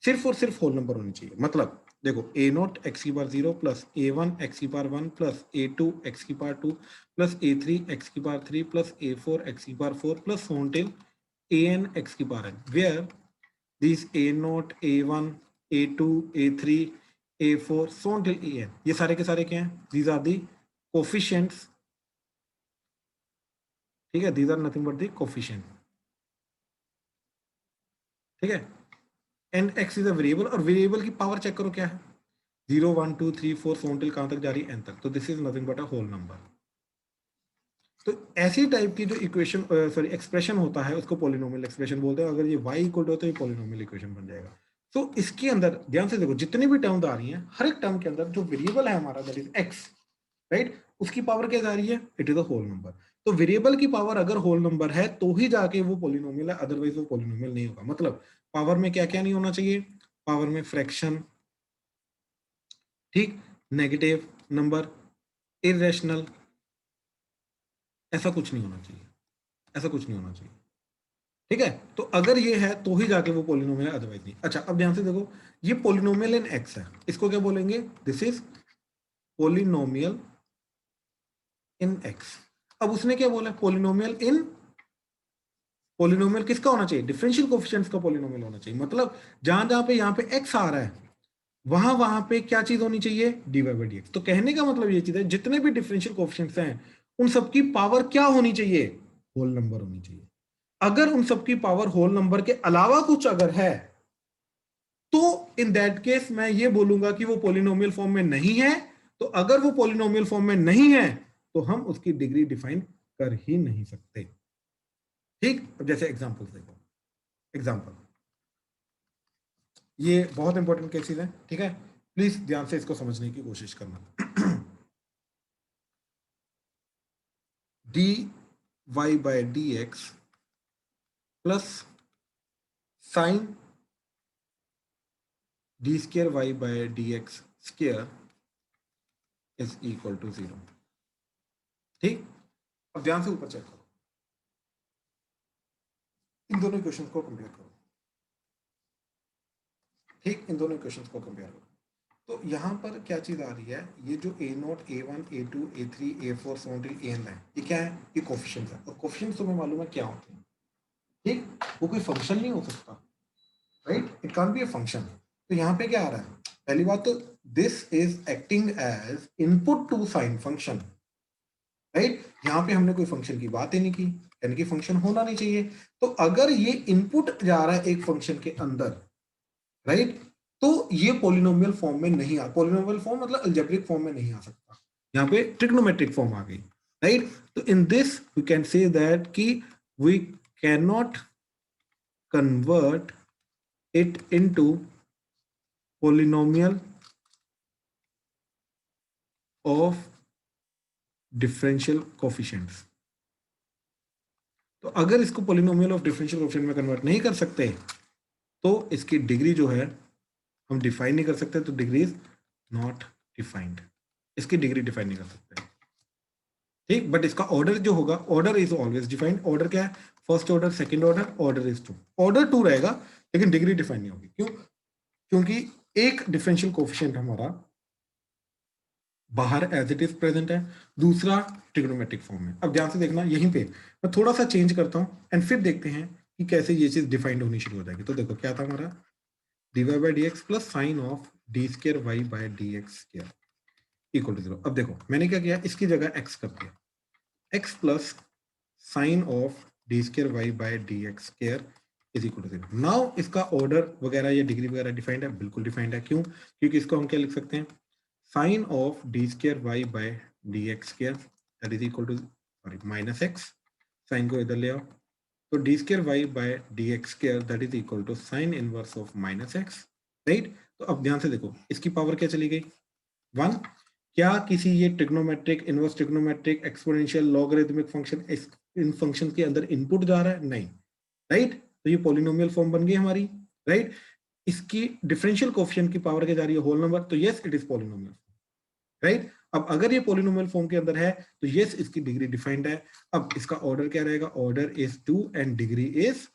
सिर्फ और सिर्फ होल नंबर होनी चाहिए। मतलब देखो a0 एक्स की पावर 0 प्लस a1 एक्स की पावर 1 प्लस a2 एक्स की पावर 2 प्लस a3 एक्स की पावर 3 प्लस a4 एक्स की power 4 plus so on till an x की power n, where these a0, a1, a2, a3, a4 so on till an, ये सारे के सारे क्या हैं? These are the coefficients, ठीक है, these are nothing but the coefficient, ठीक है। And x is a variable, और वेरिएबल की पावर चेक करो क्या है, 0 1 2 3 4 so on till कहां तक जा रही है, n तक, तो this is nothing but a whole number. तो ऐसी टाइप की जो इक्वेशन सॉरी एक्सप्रेशन होता है उसको पॉलिनोमियल एक्सप्रेशन बोलते हैं। अगर ये y इक्वल टू हो तो ये पॉलिनोमियल इक्वेशन बन जाएगा। तो इसके अंदर ध्यान से देखो, जितनी भी टर्म्स आ रही हैं, हर एक टर्म के अंदर जो वेरिएबल है हमारा दैट इज x, राइट, उसकी पावर क्या जा रही है, it is a whole number. तो वेरिएबल की पावर अगर होल नंबर है तो ही जाके वो पॉलिनोमियल है, अदरवाइज वो पॉलिनोमियल नहीं होगा। मतलब पावर में क्या क्या नहीं होना चाहिए, पावर में फ्रैक्शन, ठीक, नेगेटिव नंबर, इरेशनल, ऐसा कुछ नहीं होना चाहिए, ऐसा कुछ नहीं होना चाहिए, ठीक है। तो अगर ये है तो ही जाके वो पॉलिनोमियल है, अदरवाइज नहीं। अच्छा, अब ध्यान से देखो, ये पॉलिनोमियल इन एक्स है, इसको क्या बोलेंगे, this is polynomial in x. अब उसने क्या बोला, पॉलिनोमियल इन, पॉलिनोमियल किसका होना चाहिए, डिफरेंशियल कोएफिशिएंट्स का पॉलिनोमियल होना चाहिए। मतलब जहां जहां पे यहाँ पे एक्स आ रहा है वहां वहां पे क्या चीज होनी चाहिए, dy/dx। तो कहने का मतलब ये चीज है, जितने भी डिफरेंशियल कोएफिशिएंट्स हैं उन सबकी पावर क्या होनी चाहिए, होल नंबर होनी चाहिए। अगर उन सबकी पावर होल नंबर के अलावा कुछ अगर है तो इन दैट केस मैं ये बोलूंगा कि वो पॉलिनोमियल फॉर्म में नहीं है। तो अगर वो पॉलिनोमियल फॉर्म में नहीं है तो हम उसकी डिग्री डिफाइन कर ही नहीं सकते, ठीक। अब जैसे एग्जांपल देखो, एग्जांपल, ये बहुत इंपॉर्टेंट केसेस है, ठीक है, प्लीज ध्यान से इसको समझने की कोशिश करना। dy/dx plus sine d²y/dx square is equal to 0, ठीक। अब ध्यान से ऊपर चेक करो, इन दोनों इक्वेशंस को कंपेयर करो, ठीक, इन दोनों इक्वेशंस को कंपेयर करो। तो यहाँ पर क्या चीज आ रही है, ये जो a0, a1, a2, a3, a4 so on till an है, ये क्या है, ये कोएफिशिएंट्स है। और कोएफिशिएंट्स तुम्हें मालूम है क्या होते हैं, ठीक, वो कोई फंक्शन नहीं हो सकता, right, it can't be a function. तो यहाँ पे क्या आ रहा है, पहली बात तो this is acting as input to sine function, right. यहाँ पे हमने कोई फंक्शन की बात ही नहीं की, यानी कि फंक्शन होना नहीं चाहिए। तो अगर ये इनपुट जा रहा है एक फंक्शन के अंदर, राइट, तो ये पॉलिनोमियल फॉर्म में नहीं आ, पॉलिनोमियल फॉर्म मतलब अलजेब्रिक फॉर्म में नहीं आ सकता, यहाँ पे ट्रिग्नोमेट्रिक फॉर्म आ गई, राइट। तो in this we can say that कि we can not convert it into polynomial of differential coefficients. तो अगर इसको पॉलिनोमियल ऑफ डिफरेंशियल कोएफिशिएंट में कन्वर्ट नहीं कर सकते तो इसकी डिग्री जो है हम डिफाइन नहीं कर सकते, तो डिग्री इज नॉट डिफाइंड, इसकी डिग्री डिफाइन नहीं कर सकते, ठीक। बट इसका ऑर्डर जो होगा, order is always defined. Order क्या है, first order, second order, order is 2, order 2 रहेगा लेकिन डिग्री डिफाइन नहीं होगी। क्यों, क्योंकि एक डिफरेंशियल कोएफिशिएंट हमारा बाहर एज इट इज प्रेजेंट है, दूसरा ट्रिग्नोमेट्रिक फॉर्म में। अब ध्यान से देखना, यहीं पे मैं थोड़ा सा चेंज करता हूं एंड फिर देखते हैं कि कैसे ये चीज डिफाइंड होनी शुरू हो जाएगी। तो देखो क्या था हमारा, dy/dx plus sine of d²y/dx square equal to 0। अब देखो मैंने क्या किया, इसकी जगह x कर दिया, x plus sine of d²y/dx square is equal to 0। Now इसका ऑर्डर वगैरह या डिग्री वगैरह डिफाइंड है, बिल्कुल डिफाइंड है। क्यों, क्योंकि इसको हम क्या लिख सकते हैं, sine of d²y/dx square that is equal to sorry minus x, sine को इधर ले आओ, तो d²y/dx square that is equal to sine inverse of minus x, right. तो अब ध्यान से देखो, इसकी पावर क्या चली गई, 1। क्या किसी ये trigonometric, inverse trigonometric, exponential, logarithmic function in function के अंदर इनपुट जा रहा है, नहीं, राइट। तो ये पॉलिनोमियल फॉर्म बन गई हमारी, राइट। इसकी डिफरेंशियल कोएफिशिएंट की पावर क्या जा रही है, होल नंबर, तो yes it is polynomial, right. अब अगर ये पोलिनोमियल फॉर्म के अंदर है तो यस इसकी डिग्री डिफाइंड है। अब इसका ऑर्डर क्या रहेगा, order is 2 and degree is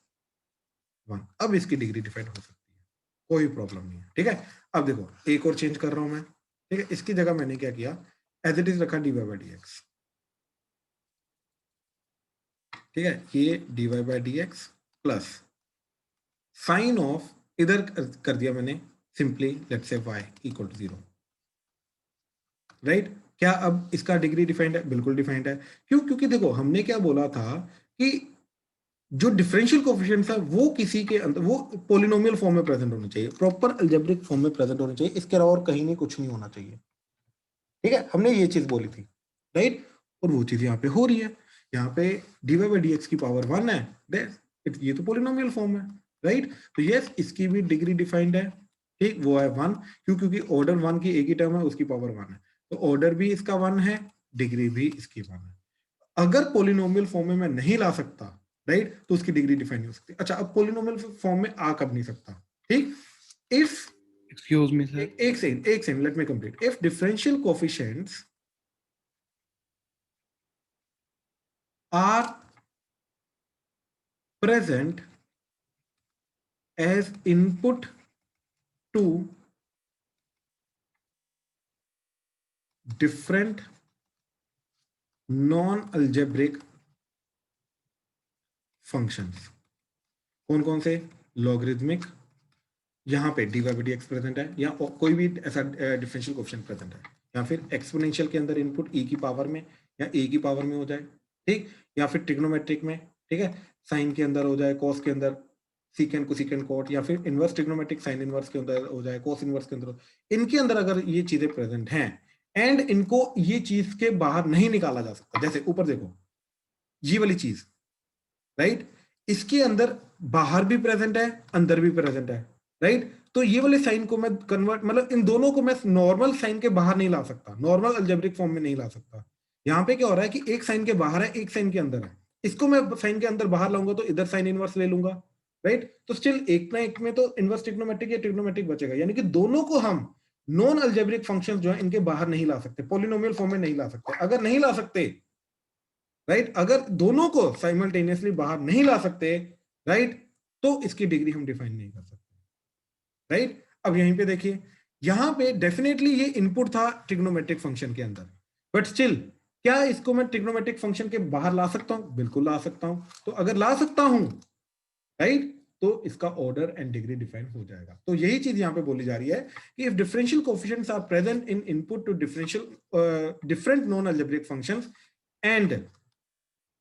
1। अब इसकी डिग्री डिफाइंड हो सकती है, कोई प्रॉब्लम नहीं है, ठीक है। अब देखो एक और चेंज कर रहा हूं मैं, ठीक है। इसकी जगह मैंने क्या किया, एज इट इज रखा dy by dx, ठीक है। ये dy by dx plus sine of इधर कर दिया मैंने simply let's say y equal to 0, right. क्या अब इसका डिग्री डिफाइंड है? बिल्कुल डिफाइंड है। क्यों? क्योंकि देखो हमने क्या बोला था कि जो डिफरेंशियल कोएफिशिएंट्स है वो किसी के अंदर वो पोलिनोमियल फॉर्म में प्रेजेंट होना चाहिए, प्रॉपर अलजेब्रिक फॉर्म में प्रेजेंट होना चाहिए, इसके अलावा और कहीं नहीं कुछ नहीं होना चाहिए, ठीक है। हमने ये चीज बोली थी, राइट। और वो चीज यहाँ पे हो रही है, यहाँ पे dy by dx की पावर 1 है, ये तो पोलिनोमियल फॉर्म है, राइट। तो यस इसकी भी डिग्री डिफाइंड है, ठीक, वो है 1। क्योंकि ऑर्डर 1 की एक ही टर्म है, उसकी पावर 1 है, तो ऑर्डर भी इसका 1 है, डिग्री भी इसकी 1 है। अगर पोलिनोमियल फॉर्म में मैं नहीं ला सकता, राइट, तो उसकी डिग्री डिफाइन नहीं हो सकती। अच्छा, अब पोलिनोमियल फॉर्म में आ कब नहीं सकता, ठीक। इफ एक्सक्यूज मी सर, एक second let me complete. If differential coefficients are present as input to different non-algebraic functions। कौन कौन से? लॉगरिथमिक, यहाँ पे dy by dx प्रेजेंट है, या कोई भी ऐसा डिफरेंशियल कोएफिशिएंट प्रेजेंट है, या फिर एक्सपोनेंशियल के अंदर इनपुट e की पावर में या a की पावर में हो जाए, ठीक, या फिर ट्रिग्नोमेट्रिक में, ठीक है, साइन के अंदर हो जाए, कॉस के अंदर सीकेंड कोसेकेंड कॉट, या फिर इनवर्स ट्रिग्नोमेट्रिक साइन इनवर्स के अंदर हो जाए, कॉस इनवर्स के अंदर, इनके अंदर अगर ये चीजें प्रेजेंट हैं एंड इनको ये चीज के बाहर नहीं निकाला जा सकता, जैसे ऊपर देखो ये वाली चीज, राइट, इसके अंदर बाहर भी प्रेजेंट है, अंदर भी प्रेजेंट है, राइट। तो ये वाले साइन को मैं कन्वर्ट, मतलब इन दोनों को मैं नॉर्मल साइन के बाहर नहीं ला सकता, नॉर्मल अलजेब्रिक फॉर्म में नहीं ला सकता। यहाँ पे क्या हो रहा है कि एक साइन के बाहर है, एक साइन के अंदर है, इसको मैं साइन के अंदर बाहर लाऊंगा तो इधर साइन इनवर्स ले लूंगा, राइट। तो स्टिल एक ना एक में तो इनवर्स ट्रिग्नोमेट्रिक या ट्रिग्नोमेट्रिक बचेगा, यानी कि दोनों को हम नॉन अलजेब्रिक फंक्शंस जो है इनके बाहर नहीं ला सकते, पोलिनोमियल फॉर्म में नहीं ला सकते। अगर नहीं ला सकते, राइट, अगर दोनों को साइमल्टेनियसली बाहर नहीं ला सकते, राइट, तो इसकी डिग्री हम डिफाइन नहीं कर सकते, राइट। अब यहीं पे देखिए, यहां पे डेफिनेटली ये इनपुट था ट्रिग्नोमेट्रिक फंक्शन के अंदर, बट स्टिल क्या इसको मैं ट्रिग्नोमेट्रिक फंक्शन के बाहर ला सकता हूं? बिल्कुल ला सकता हूं। तो अगर ला सकता हूं, राइट, तो इसका ऑर्डर एंड डिग्री डिफाइन हो जाएगा। तो यही चीज यहां पे बोली जा रही है कि if differential coefficients are present in input to differential different non algebraic functions and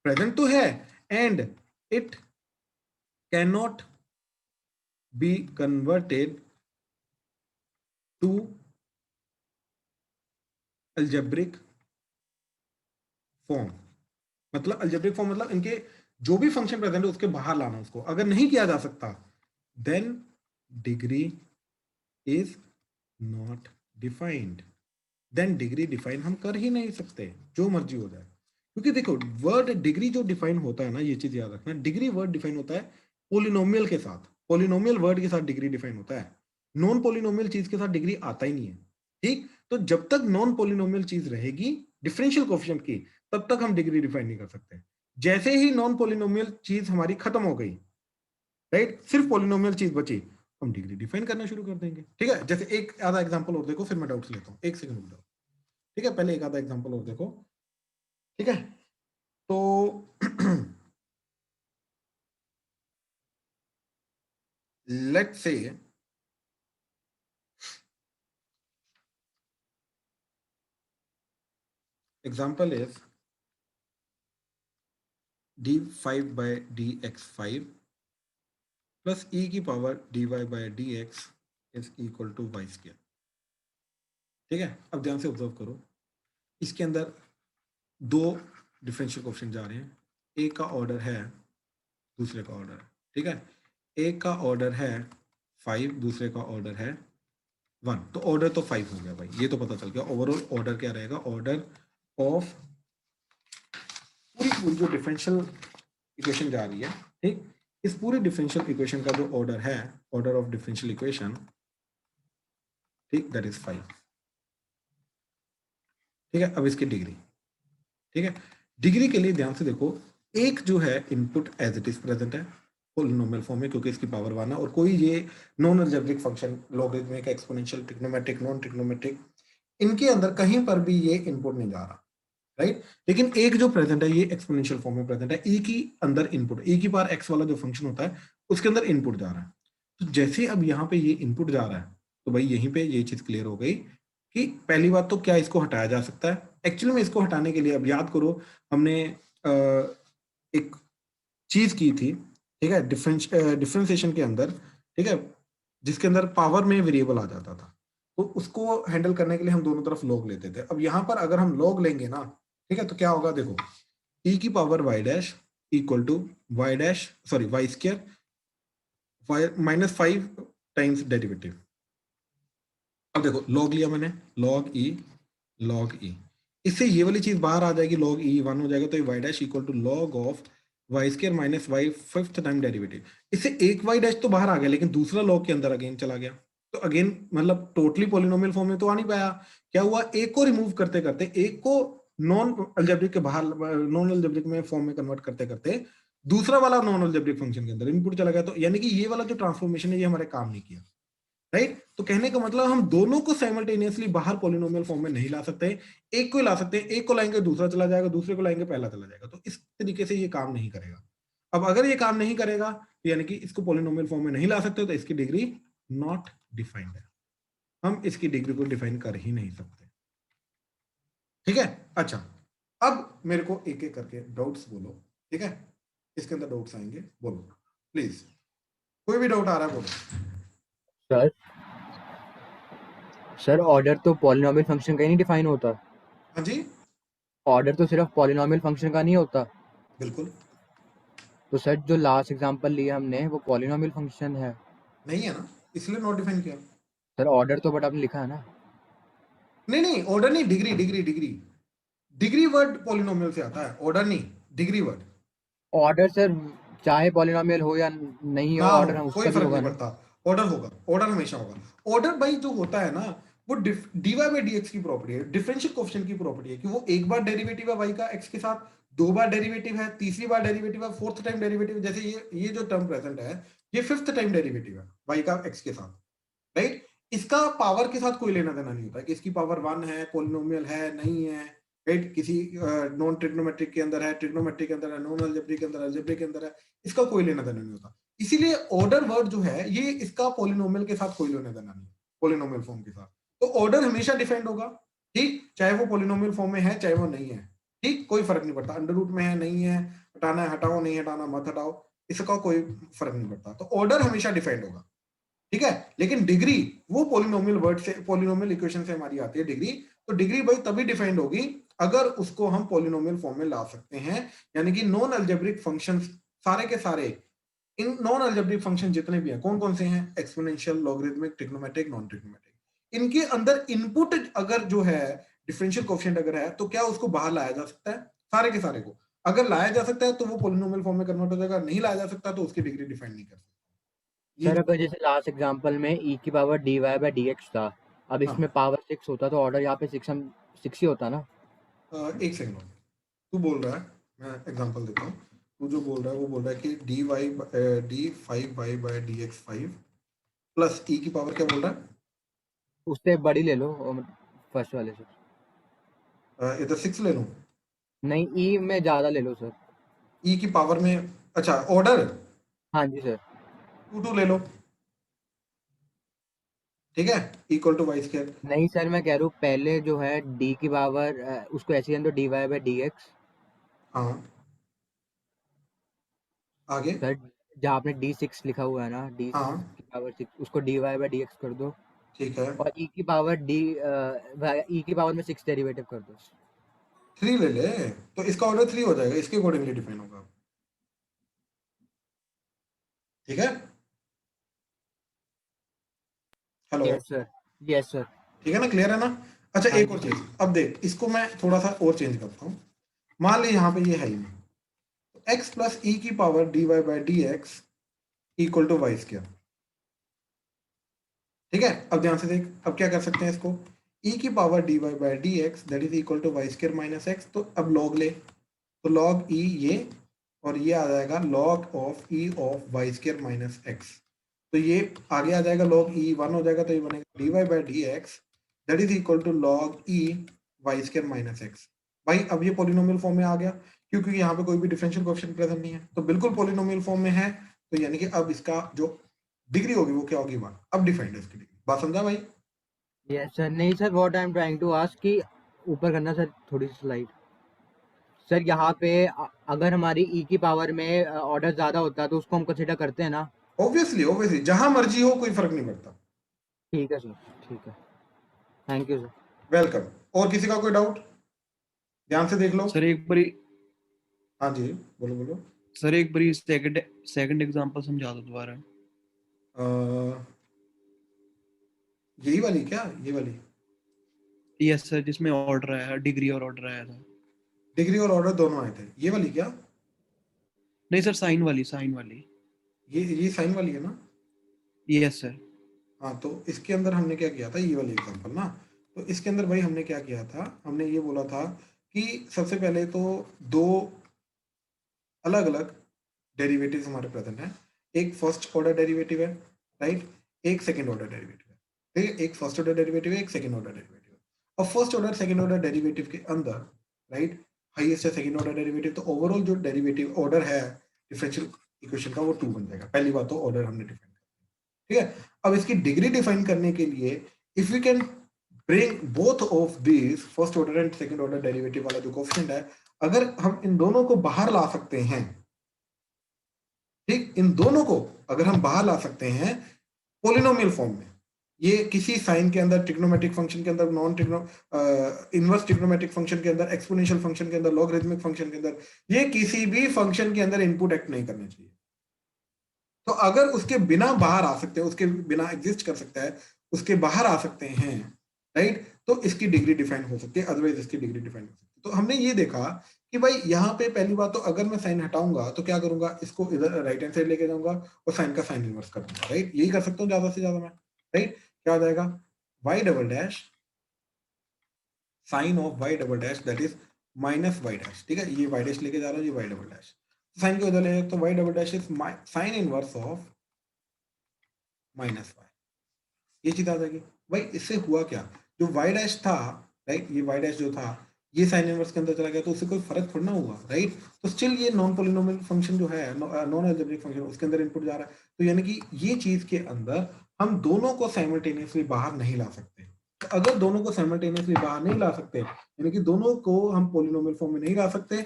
present तो है and it can not be converted to algebraic form, मतलब अलजेब्रिक फॉर्म मतलब इनके जो भी फंक्शन प्रेजेंट है उसके बाहर लाना उसको, अगर नहीं किया जा सकता then degree is not defined, then degree define हम कर ही नहीं सकते, जो मर्जी हो जाए। क्योंकि देखो वर्ड डिग्री जो डिफाइन होता है ना, ये चीज याद रखना, डिग्री वर्ड डिफाइन होता है पोलिनोमियल के साथ, पोलिनोमियल वर्ड के साथ डिग्री डिफाइन होता है, नॉन पोलिनोमियल चीज के साथ डिग्री आता ही नहीं है, ठीक। तो जब तक नॉन पोलिनोमियल चीज रहेगी डिफरेंशियल कोएफिशिएंट की, तब तक हम डिग्री डिफाइन नहीं कर सकते। जैसे ही नॉन पोलिनोमियल चीज हमारी खत्म हो गई, राइट, सिर्फ पोलिनोमियल चीज बची, हम डिग्री डिफाइन करना शुरू कर देंगे, ठीक है। जैसे एक आधा एग्जांपल और देखो, फिर मैं डाउट्स लेता हूँ, एक सेकंड रुक जाओ, ठीक है। पहले एक आधा एग्जांपल और देखो, ठीक है। तो let's say example is d5 by dx5 plus e की power dy by dx is equal to y square, ठीक है। अब ध्यान से ऑब्जर्व करो, इसके अंदर दो डिफरेंशियल कोएफिशिएंट जा रहे हैं, एक का ऑर्डर है, दूसरे का ऑर्डर, ठीक है। एक का ऑर्डर है 5, दूसरे का ऑर्डर है 1, तो ऑर्डर तो 5 हो गया भाई, ये तो पता चल गया। ओवरऑल ऑर्डर क्या रहेगा, ऑर्डर ऑफ पूरी जो डिफरेंशियल इक्वेशन जा रही है, ठीक, इस पूरी डिफरेंशियल इक्वेशन का जो ऑर्डर है, ऑर्डर ऑफ डिफरेंशियल इक्वेशन, ठीक, दैट इज 5, ठीक है, अब इसकी डिग्री, ठीक है, डिग्री के लिए ध्यान से देखो, एक जो है input as it is present है पोलिनोमियल फॉर्म में क्योंकि इसकी पावर 1 है, और कोई ये non algebraic function logarithmic, exponential, trigonometric, non trigonometric, इनके अंदर कहीं पर भी ये इनपुट नहीं जा रहा, राइट। लेकिन एक जो प्रेजेंट है ये एक्सपोनेंशियल फॉर्म में प्रेजेंट है, ए की अंदर इनपुट, ए की पावर एक्स वाला जो फंक्शन होता है उसके अंदर इनपुट जा रहा है। तो जैसे अब यहाँ पे ये इनपुट जा रहा है तो भाई यहीं पे ये चीज क्लियर हो गई कि पहली बात तो क्या इसको हटाया जा सकता है। एक्चुअली में इसको हटाने के लिए अब याद करो हमने एक चीज की थी, ठीक है, डिफरेंशिएशन के अंदर, ठीक है, जिसके अंदर पावर में वेरिएबल आ जाता था, तो उसको हैंडल करने के लिए हम दोनों तरफ लॉग लेते थे। अब यहाँ पर अगर हम लॉग लेंगे ना, ठीक है, तो क्या होगा देखो, e की power y dash equal to y dash sorry y square minus 5 times derivative. अब देखो लॉग लिया मैंने, log e, इससे ये वाली चीज बाहर आ जाएगी, log e 1 हो जाएगा, तो ये y dash equal to log of y square minus y fifth time derivative. इससे एक y डैश तो बाहर आ गया लेकिन दूसरा log के अंदर अगेन चला गया, तो अगेन मतलब टोटली पॉलिनोमियल फॉर्म में तो आ नहीं पाया। क्या हुआ, एक को रिमूव करते करते, एक को नॉन अलजेब्रिक के बाहर, नॉन अलजेब्रिक में फॉर्म में कन्वर्ट करते करते दूसरा वाला नॉन अलजेब्रिक फंक्शन के अंदर इनपुट चला गया, तो यानी कि ये वाला जो ट्रांसफॉर्मेशन है ये हमारे काम नहीं किया, राइट। तो कहने का मतलब हम दोनों को साइमल्टेनियसली बाहर पॉलिनोमियल फॉर्म में नहीं ला सकते, एक को ही ला सकते हैं, एक को लाएंगे दूसरा चला जाएगा, दूसरे को लाएंगे पहला चला जाएगा, तो इस तरीके से ये काम नहीं करेगा। अब अगर ये काम नहीं करेगा तो यानी कि इसको पॉलिनोमियल फॉर्म में नहीं ला सकते, तो इसकी डिग्री नॉट डिफाइंड है, हम इसकी डिग्री को डिफाइन कर ही नहीं सकते, ठीक है। अच्छा, अब मेरे को एक एक करके डाउट्स बोलो, ठीक है, इसके अंदर डाउट्स आएंगे, बोलो प्लीज, कोई भी डाउट आ रहा है बोलो। सर ऑर्डर तो पॉलिनोमियल फंक्शन का ही नहीं डिफाइन होता। हाँ जी, ऑर्डर तो सिर्फ पॉलिनोमियल फंक्शन का नहीं होता। बिल्कुल तो सर जो लास्ट एग्जांपल लिया हमने वो पॉलिनोमियल फंक्शन है। नहीं है ना, इसलिए नॉट डिफाइन किया। सर ऑर्डर तो बट आपने लिखा है ना। नहीं ऑर्डर नहीं, degree degree degree degree word polynomial से आता है, ऑर्डर नहीं, डिग्री वर्ड। ऑर्डर सर चाहे पॉलिनोमियल हो या नहीं हो, ऑर्डर हम कोई उसका भी फर्क होगा नहीं ना। पड़ता, ऑर्डर होगा, ऑर्डर हमेशा होगा। ऑर्डर भाई जो होता है ना वो dy बाई dx की प्रॉपर्टी है, डिफरेंशियल कोएफिशिएंट की प्रॉपर्टी है कि वो एक बार डेरिवेटिव है y का x के साथ, दो बार डेरिवेटिव है, तीसरी बार डेरिवेटिव है, फोर्थ टाइम डेरिवेटिव, जैसे ये जो टर्म प्रेजेंट है ये फिफ्थ टाइम डेरिवेटिव है y का x के साथ, राइट। इसका पावर के साथ कोई लेना देना नहीं होता कि इसकी पावर 1 है, पॉलिनोमियल है नहीं है, राइट। किसी नॉन ट्रिग्नोमेट्रिक के अंदर है, ट्रिग्नोमेट्रिक के अंदर है, नॉन अलजेब्रिक के अंदर, अलजेब्रिक के अंदर है, इसका कोई लेना देना नहीं होता। इसीलिए ऑर्डर वर्ड जो है ये इसका पॉलिनोमियल के साथ कोई लेना देना नहीं, पॉलिनोमियल फॉर्म के साथ। तो ऑर्डर हमेशा डिफाइंड होगा, ठीक, चाहे वो पॉलिनोमियल फॉर्म में है चाहे वो नहीं है, ठीक, कोई फर्क नहीं पड़ता, अंडर रूट में है नहीं है, हटाना है हटाओ, नहीं हटाना मत हटाओ, इसका कोई फर्क नहीं पड़ता। तो ऑर्डर हमेशा डिफाइंड होगा, ठीक है। लेकिन डिग्री वो पॉलिनोमियल वर्ड से, पॉलिनोमियल इक्वेशन से हमारी आती है डिग्री, तो डिग्री भाई तभी डिफाइंड होगी अगर उसको हम पॉलिनोमियल फॉर्म में ला सकते हैं, यानी कि नॉन अलजेब्रिक फंक्शंस सारे के सारे, इन नॉन अलजेब्रिक फंक्शन जितने भी हैं कौन कौन से हैं, exponential, logarithmic, trigonometric, non trigonometric, इनके अंदर इनपुट अगर जो है डिफरेंशियल कोएफिशिएंट अगर है तो क्या उसको बाहर लाया जा सकता है, सारे के सारे को अगर लाया जा सकता है तो वो पॉलिनोमियल फॉर्म में कन्वर्ट हो जाएगा, नहीं लाया जा सकता तो उसकी डिग्री डिफाइन नहीं कर सकता। सर अगर जैसे लास्ट एग्जांपल में e की पावर dy बाई dx था, अब इसमें पावर 6 होता तो ऑर्डर यहाँ पे 6 ही होता ना। एक सेकंड, तू बोल रहा है, मैं एग्जांपल देता हूँ, तू जो बोल रहा है वो बोल रहा है कि d5y by dx5 plus e की पावर क्या बोल रहा है, उससे बड़ी ले लो फर्स्ट वाले से। इधर 6 ले लूं, नहीं e में ज्यादा ले लो सर। e की पावर में, अच्छा ऑर्डर, हाँ जी सर। 2 ले लो, ठीक है, इक्वल टू वाई स्क्वायर। नहीं सर मैं कह रहा हूँ पहले जो है d की पावर उसको ऐसे ही तो dy बाई dx। हाँ आगे, सर जहाँ आपने d6 लिखा हुआ है ना, d हाँ की पावर 6 उसको dy बाई dx कर दो, ठीक है, और e की पावर e की पावर में 6 डेरिवेटिव कर दो। 3 ले ले, तो इसका ऑर्डर 3 हो जाएगा, इसके अकॉर्डिंगली डिफाइन होगा, ठीक है। Hello, yes sir, yes sir. ठीक है ना, क्लियर है ना। अच्छा हाँ एक जी और सर। चीज, अब देख इसको मैं थोड़ा सा और चेंज करता हूँ, मान ली यहाँ पे ये है ही नहीं, तो x प्लस ई की power dy by D x equal to y square, ठीक है। अब ध्यान से देख, अब क्या कर सकते हैं इसको, e की power dy by dx that is equal to y square minus x. तो अब लॉग ले, तो लॉग e ये, और ये आ जाएगा log of e of y square minus x. तो ये आगे आ जाएगा log e 1 हो जाएगा, तो ये बनेगा dy by dx that is equal to log e y square minus x. भाई अब ये पॉलिनोमियल फॉर्म में आ गया, क्योंकि यहाँ पे कोई भी डिफरेंशियल कोएफिशिएंट प्रेजेंट नहीं है, तो बिल्कुल पॉलिनोमियल फॉर्म में है। तो यानी कि अब इसका जो डिग्री होगी वो क्या होगी, 1। अब डिफाइंड है इसकी डिग्री। बात समझा भाई? Yes sir. नहीं sir, what I am trying to ask कि ऊपर करना सर थोड़ी सी स्लाइड। सर यहाँ पे अगर हमारी ई की पावर में ऑर्डर ज्यादा होता है तो उसको हम कंसीडर करते हैं ना? ऑब्वियसली जहां मर्जी हो, कोई फर्क नहीं पड़ता। ठीक है सर, ठीक है, थैंक यू सर। वेलकम। और किसी का कोई डाउट? ध्यान से देख लो। सर एक बारी हाँ जी, बोलो बोलो। सर एक बारी सेकंड एग्जांपल समझा दो दोबारा। यही वाली क्या, ये वाली? यस सर, जिसमें ऑर्डर आया, डिग्री और ऑर्डर आया था। डिग्री और ऑर्डर दोनों आए थे, ये वाली क्या? नहीं सर, साइन वाली। ये साइन वाली है ना? Yes sir. हाँ, तो इसके अंदर हमने क्या किया था, ये वाली एग्जांपल ना, तो इसके अंदर भाई हमने क्या किया था, हमने ये बोला था कि सबसे पहले तो दो अलग अलग डेरिवेटिव्स हमारे प्रेजेंट हैं। एक फर्स्ट ऑर्डर डेरिवेटिव है, राइट, एक सेकंड ऑर्डर डेरिवेटिव है। ठीक है, एक फर्स्ट ऑर्डर डेरिवेटिव है, एक सेकंड ऑर्डर डेरिवेटिव है। अब first order second order derivative के अंदर, राइट, हाईएस्ट है सेकंड ऑर्डर डेरिवेटिव, तो ओवरऑल जो डेरिवेटिव ऑर्डर है डिफरेंशियल इक्वेशन का वो 2 बन जाएगा। पहली बात तो ऑर्डर हमने डिफाइन कर दिया। ठीक है, अब इसकी डिग्री डिफाइन करने के लिए if we can bring both of this first order and second order derivative वाला जो कोएफिशिएंट है, अगर हम इन दोनों को बाहर ला सकते हैं, ठीक, इन दोनों को अगर हम बाहर ला सकते हैं पॉलिनोमियल फॉर्म में, ये किसी साइन के अंदर, ट्रिग्नोमेट्रिक फंक्शन के अंदर, non trigno inverse trigonometric function के अंदर, एक्सपोनेंशियल फंक्शन के अंदर, लॉगरिथमिक फंक्शन के अंदर, ये किसी भी फंक्शन के अंदर इनपुट एक्ट नहीं करने चाहिए। तो अगर उसके बिना बाहर आ सकते हैं, उसके बिना एग्जिस्ट कर सकता है, उसके बाहर आ सकते हैं, राइट, तो इसकी डिग्री डिफाइन हो सकती है, अदरवाइज इसकी डिग्री डिफाइन हो सकती है। तो हमने ये देखा कि भाई यहाँ पे पहली बात तो अगर मैं साइन हटाऊंगा तो क्या करूंगा, इसको इधर राइट हैंड साइड लेके जाऊंगा और साइन का साइन इनवर्स कर दूंगा, राइट, यही कर सकता हूँ ज्यादा से ज्यादा मैं, राइट। क्या आ जाएगा, y double dash sign of y double dash that is minus y dash. ठीक है, ये y डैश लेके जा रहा हूँ, ये y डबल डैश, साइन को इधर ले तो y double dash is sine inverse of minus y, ये चीज आ जाएगी। भाई इससे हुआ क्या, जो y डैश था, राइट, ये y डैश जो था ये साइन इनवर्स के अंदर चला गया, तो उससे कोई फर्क थोड़ा ना हुआ, राइट। तो स्टिल ये नॉन पॉलिनोमियल फंक्शन जो है, नॉन अलजेब्रिक फंक्शन, उसके अंदर इनपुट जा रहा है। तो यानी कि ये चीज के अंदर हम दोनों को साइमल्टेनियसली बाहर नहीं ला सकते। अगर दोनों को साइमल्टेनियसली बाहर नहीं ला सकते, यानी कि दोनों को हम पॉलिनोमियल फॉर्म में नहीं ला सकते,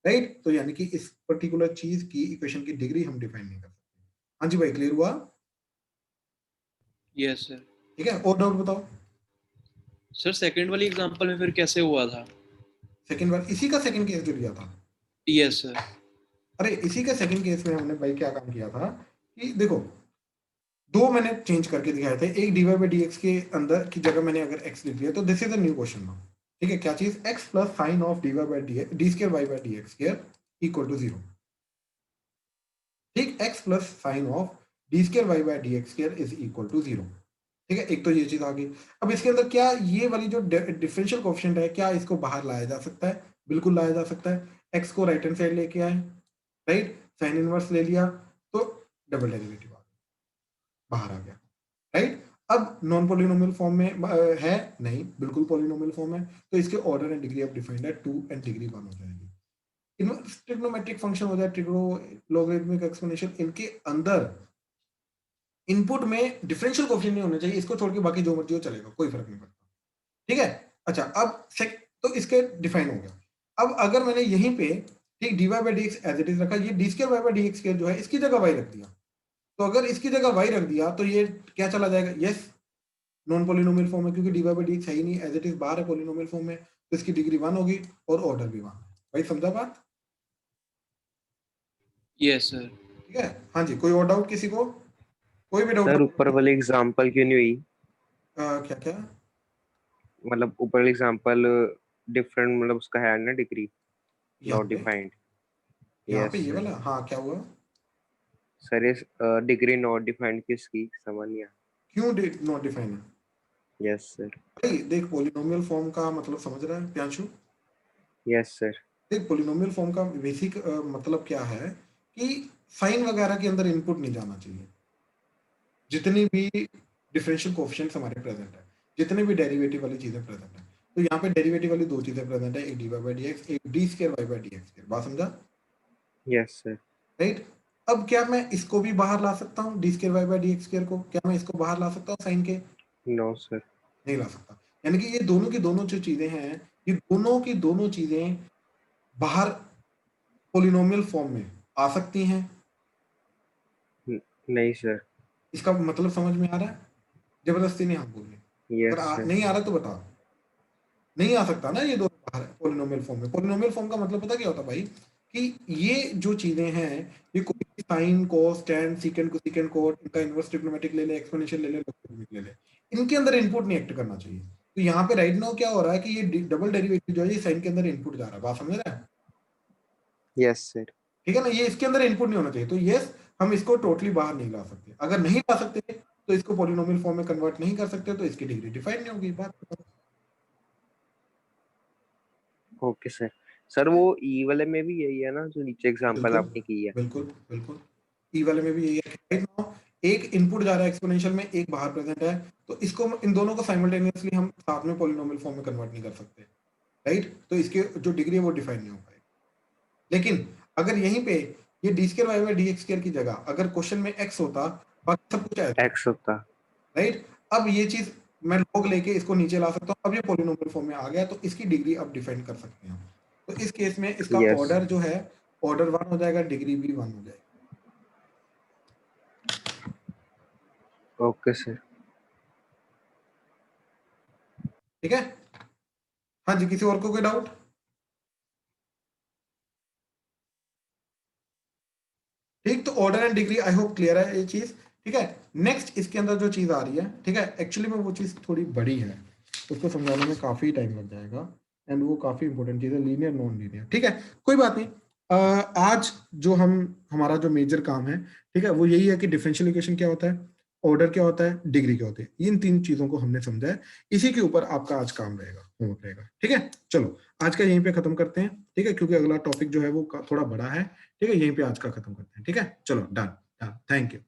राइट, तो यानी कि इस पर्टिकुलर चीज की इक्वेशन की डिग्री हम डिफाइन नहीं कर सकते। हाँ जी भाई, क्लियर हुआ? Yes sir. ठीक है, और डाउट बताओ। सर सेकंड वाली एग्जांपल में फिर कैसे हुआ था? सेकंड बार इसी का सेकंड केस जो लिया था। Yes sir. अरे इसी के सेकंड केस में हमने भाई क्या काम किया था कि देखो, दो मैंने चेंज करके दिखाए थे। एक dy बाई dx के अंदर की जगह मैंने अगर x लिख दिया तो this is a new question now. ठीक है, क्या चीज, x plus sine of dy by dx d square y by dx square equal to 0। ठीक, x plus sine of d square y by dx square is equal to 0। ठीक है, एक तो ये चीज आ गई। अब इसके अंदर क्या ये वाली जो डिफरेंशियल कोएफिशिएंट है, क्या इसको बाहर लाया जा सकता है? बिल्कुल लाया जा सकता है। x को राइट हैंड साइड लेके आए, राइट, साइन इनवर्स ले लिया तो डबल डेरिवेटिव आ गया, बाहर आ गया, राइट। अब नॉन पॉलिनोमियल फॉर्म में है नहीं, बिल्कुल पॉलिनोमियल फॉर्म है, तो इसके order and degree of defined है 2 एंड डिग्री 1 हो जाएगी। इनवर्स ट्रिग्नोमेट्रिक फंक्शन हो जाए, ट्रिग्नो, लॉगरिथमिक, एक्सपोनेंशियल, इनके अंदर इनपुट में डिफरेंशियल कोएफिशिएंट नहीं होने चाहिए, इसको छोड़ के बाकी जो मर्जी हो चलेगा, कोई फर्क नहीं पड़ता। ठीक है, अच्छा, अब तो इसके डिफाइन हो गया। अब अगर मैंने यहीं पे, ठीक, dy by dx as it is रखा, ये d square y by dx square जो है इसकी जगह y रख दिया, तो अगर इसकी जगह y रख दिया तो ये क्या चला जाएगा, यस, नॉन पॉलिनोमियल फॉर्म है, क्योंकि dy बाई dx है ही नहीं, एज इट इज बाहर है पॉलिनोमियल फॉर्म में, तो इसकी डिग्री 1 होगी और ऑर्डर भी 1। भाई समझा बात? Yes sir. ठीक है, हाँ जी, कोई और डाउट किसी को? कोई भी डाउट? सर ऊपर वाली एग्जांपल क्यों नहीं हुई? क्या क्या मतलब ऊपर वाली एग्जांपल डिफरेंट, मतलब उसका है ना डिग्री यहाँ नॉट पे, डिफाइंड। यहाँ पे ये वाला, हाँ, क्या हुआ? सर ये डिग्री नॉट डिफाइंड किसकी समझ नहीं आया। क्यों नॉट डिफाइन है? Yes sir. भाई देख पोलिनोमियल फॉर्म का मतलब समझ रहा है प्रियांशु? Yes sir. देख पोलिनोमियल फॉर्म का बेसिक मतलब क्या है कि साइन वगैरह के अंदर इनपुट नहीं जाना चाहिए। जितनी भी डिफरेंशियल कोएफिशिएंट्स हमारे प्रेजेंट है, जितने भी डेरिवेटिव वाली चीजें प्रेजेंट है, तो यहाँ पे डेरिवेटिव वाली दो चीजें प्रेजेंट है, एक dy by dx, एक d square y by dx square। बात समझा? Yes sir. राइट। अब क्या मैं इसको भी बाहर ला सकता हूँ, d square y by dx square को? क्या मैं इसको बाहर ला सकता हूँ साइन के? No sir. नहीं ला सकता। यानी कि ये दोनों की दोनों जो चीजें हैं, ये दोनों की दोनों चीजें बाहर पोलिनोमियल फॉर्म में आ सकती हैं। नहीं सर। इसका मतलब समझ में आ रहा है? जबरदस्ती नहीं आप बोलिए। यस अगर सर। नहीं आ रहा तो बताओ। नहीं आ सकता ना ये दोनों बाहर पोलिनोमियल फॉर्म में। पोलिनोमियल फॉर्म का मतलब पता क्या होता है भाई, कि ये जो चीजें हैं, ये कोई sine cos tan secant cosecant cot, इनका इनवर्स ट्रिग्नोमेट्रिक ले ले, एक्सपोनेंशियल ले ले, लॉगरिथमिक ले ले, इनके अंदर इनपुट नहीं एक्ट करना चाहिए। तो यहाँ पे राइट नाउ क्या हो रहा है कि ये डबल डेरिवेटिव जो है ये साइन के अंदर इनपुट जा रहा है। बात समझ रहा है? Yes sir. ठीक है ना, ये इसके अंदर इनपुट नहीं होना चाहिए। तो यस, हम इसको टोटली बाहर नहीं ला सकते। अगर नहीं ला सकते तो इसको पॉलिनोमियल फॉर्म में कन्वर्ट नहीं कर सकते, तो इसकी डिग्री डिफाइन नहीं होगी। बात खत्म। Okay sir. सर वो ई वाले में भी यही है ना जो नीचे एग्जांपल बिल्कुल आपने की है? बिल्कुल बिल्कुल। ई वाले में भी यही है। राइट नाउ एक इनपुट जा रहा है एक्सपोनेंशियल में, एक बाहर प्रेजेंट है, तो इसको इन दोनों को साइमल्टेनियसली हम साथ में पॉलिनोमियल फॉर्म में कन्वर्ट नहीं कर सकते। राइट। तो इसके जो डिग्री है वो डिफाइन नहीं हो पाएगी। लेकिन अगर यहीं पे ये d square y by D x square की जगह अगर क्वेश्चन में एक्स होता, बाकी सब कुछ है एक्स होता। राइट। अब ये चीज मैं लॉग लेके इसको नीचे ला सकता हूँ। अब ये पॉलिनोमियल फॉर्म में आ गया, तो इसकी डिग्री अब डिफाइन कर सकते हैं। तो इस केस में इसका Yes. ऑर्डर जो है ऑर्डर 1 हो जाएगा, डिग्री भी 1 हो जाएगी। Okay sir. ठीक है। हाँ जी, किसी और को कोई डाउट? ठीक, तो order and degree I hope clear है ये चीज। ठीक है। नेक्स्ट इसके अंदर जो चीज आ रही है, ठीक है, एक्चुअली में वो चीज थोड़ी बड़ी है, उसको समझाने में काफी टाइम लग जाएगा, एंड वो काफी इंपॉर्टेंट चीज है, लीनियर नॉन लीनियर। ठीक है, कोई बात नहीं। आज जो हमारा जो मेजर काम है, ठीक है, वो यही है कि डिफरेंशियल इक्वेशन क्या होता है, ऑर्डर क्या होता है, डिग्री क्या होती है। इन 3 चीजों को हमने समझा है। इसी के ऊपर आपका आज काम रहेगा, होमवर्क रहेगा। ठीक है, चलो आज का यहीं पे खत्म करते हैं। ठीक है, क्योंकि अगला टॉपिक जो है वो थोड़ा बड़ा है। ठीक है, यहीं पे आज का खत्म करते हैं। ठीक है, चलो डन। Thank you.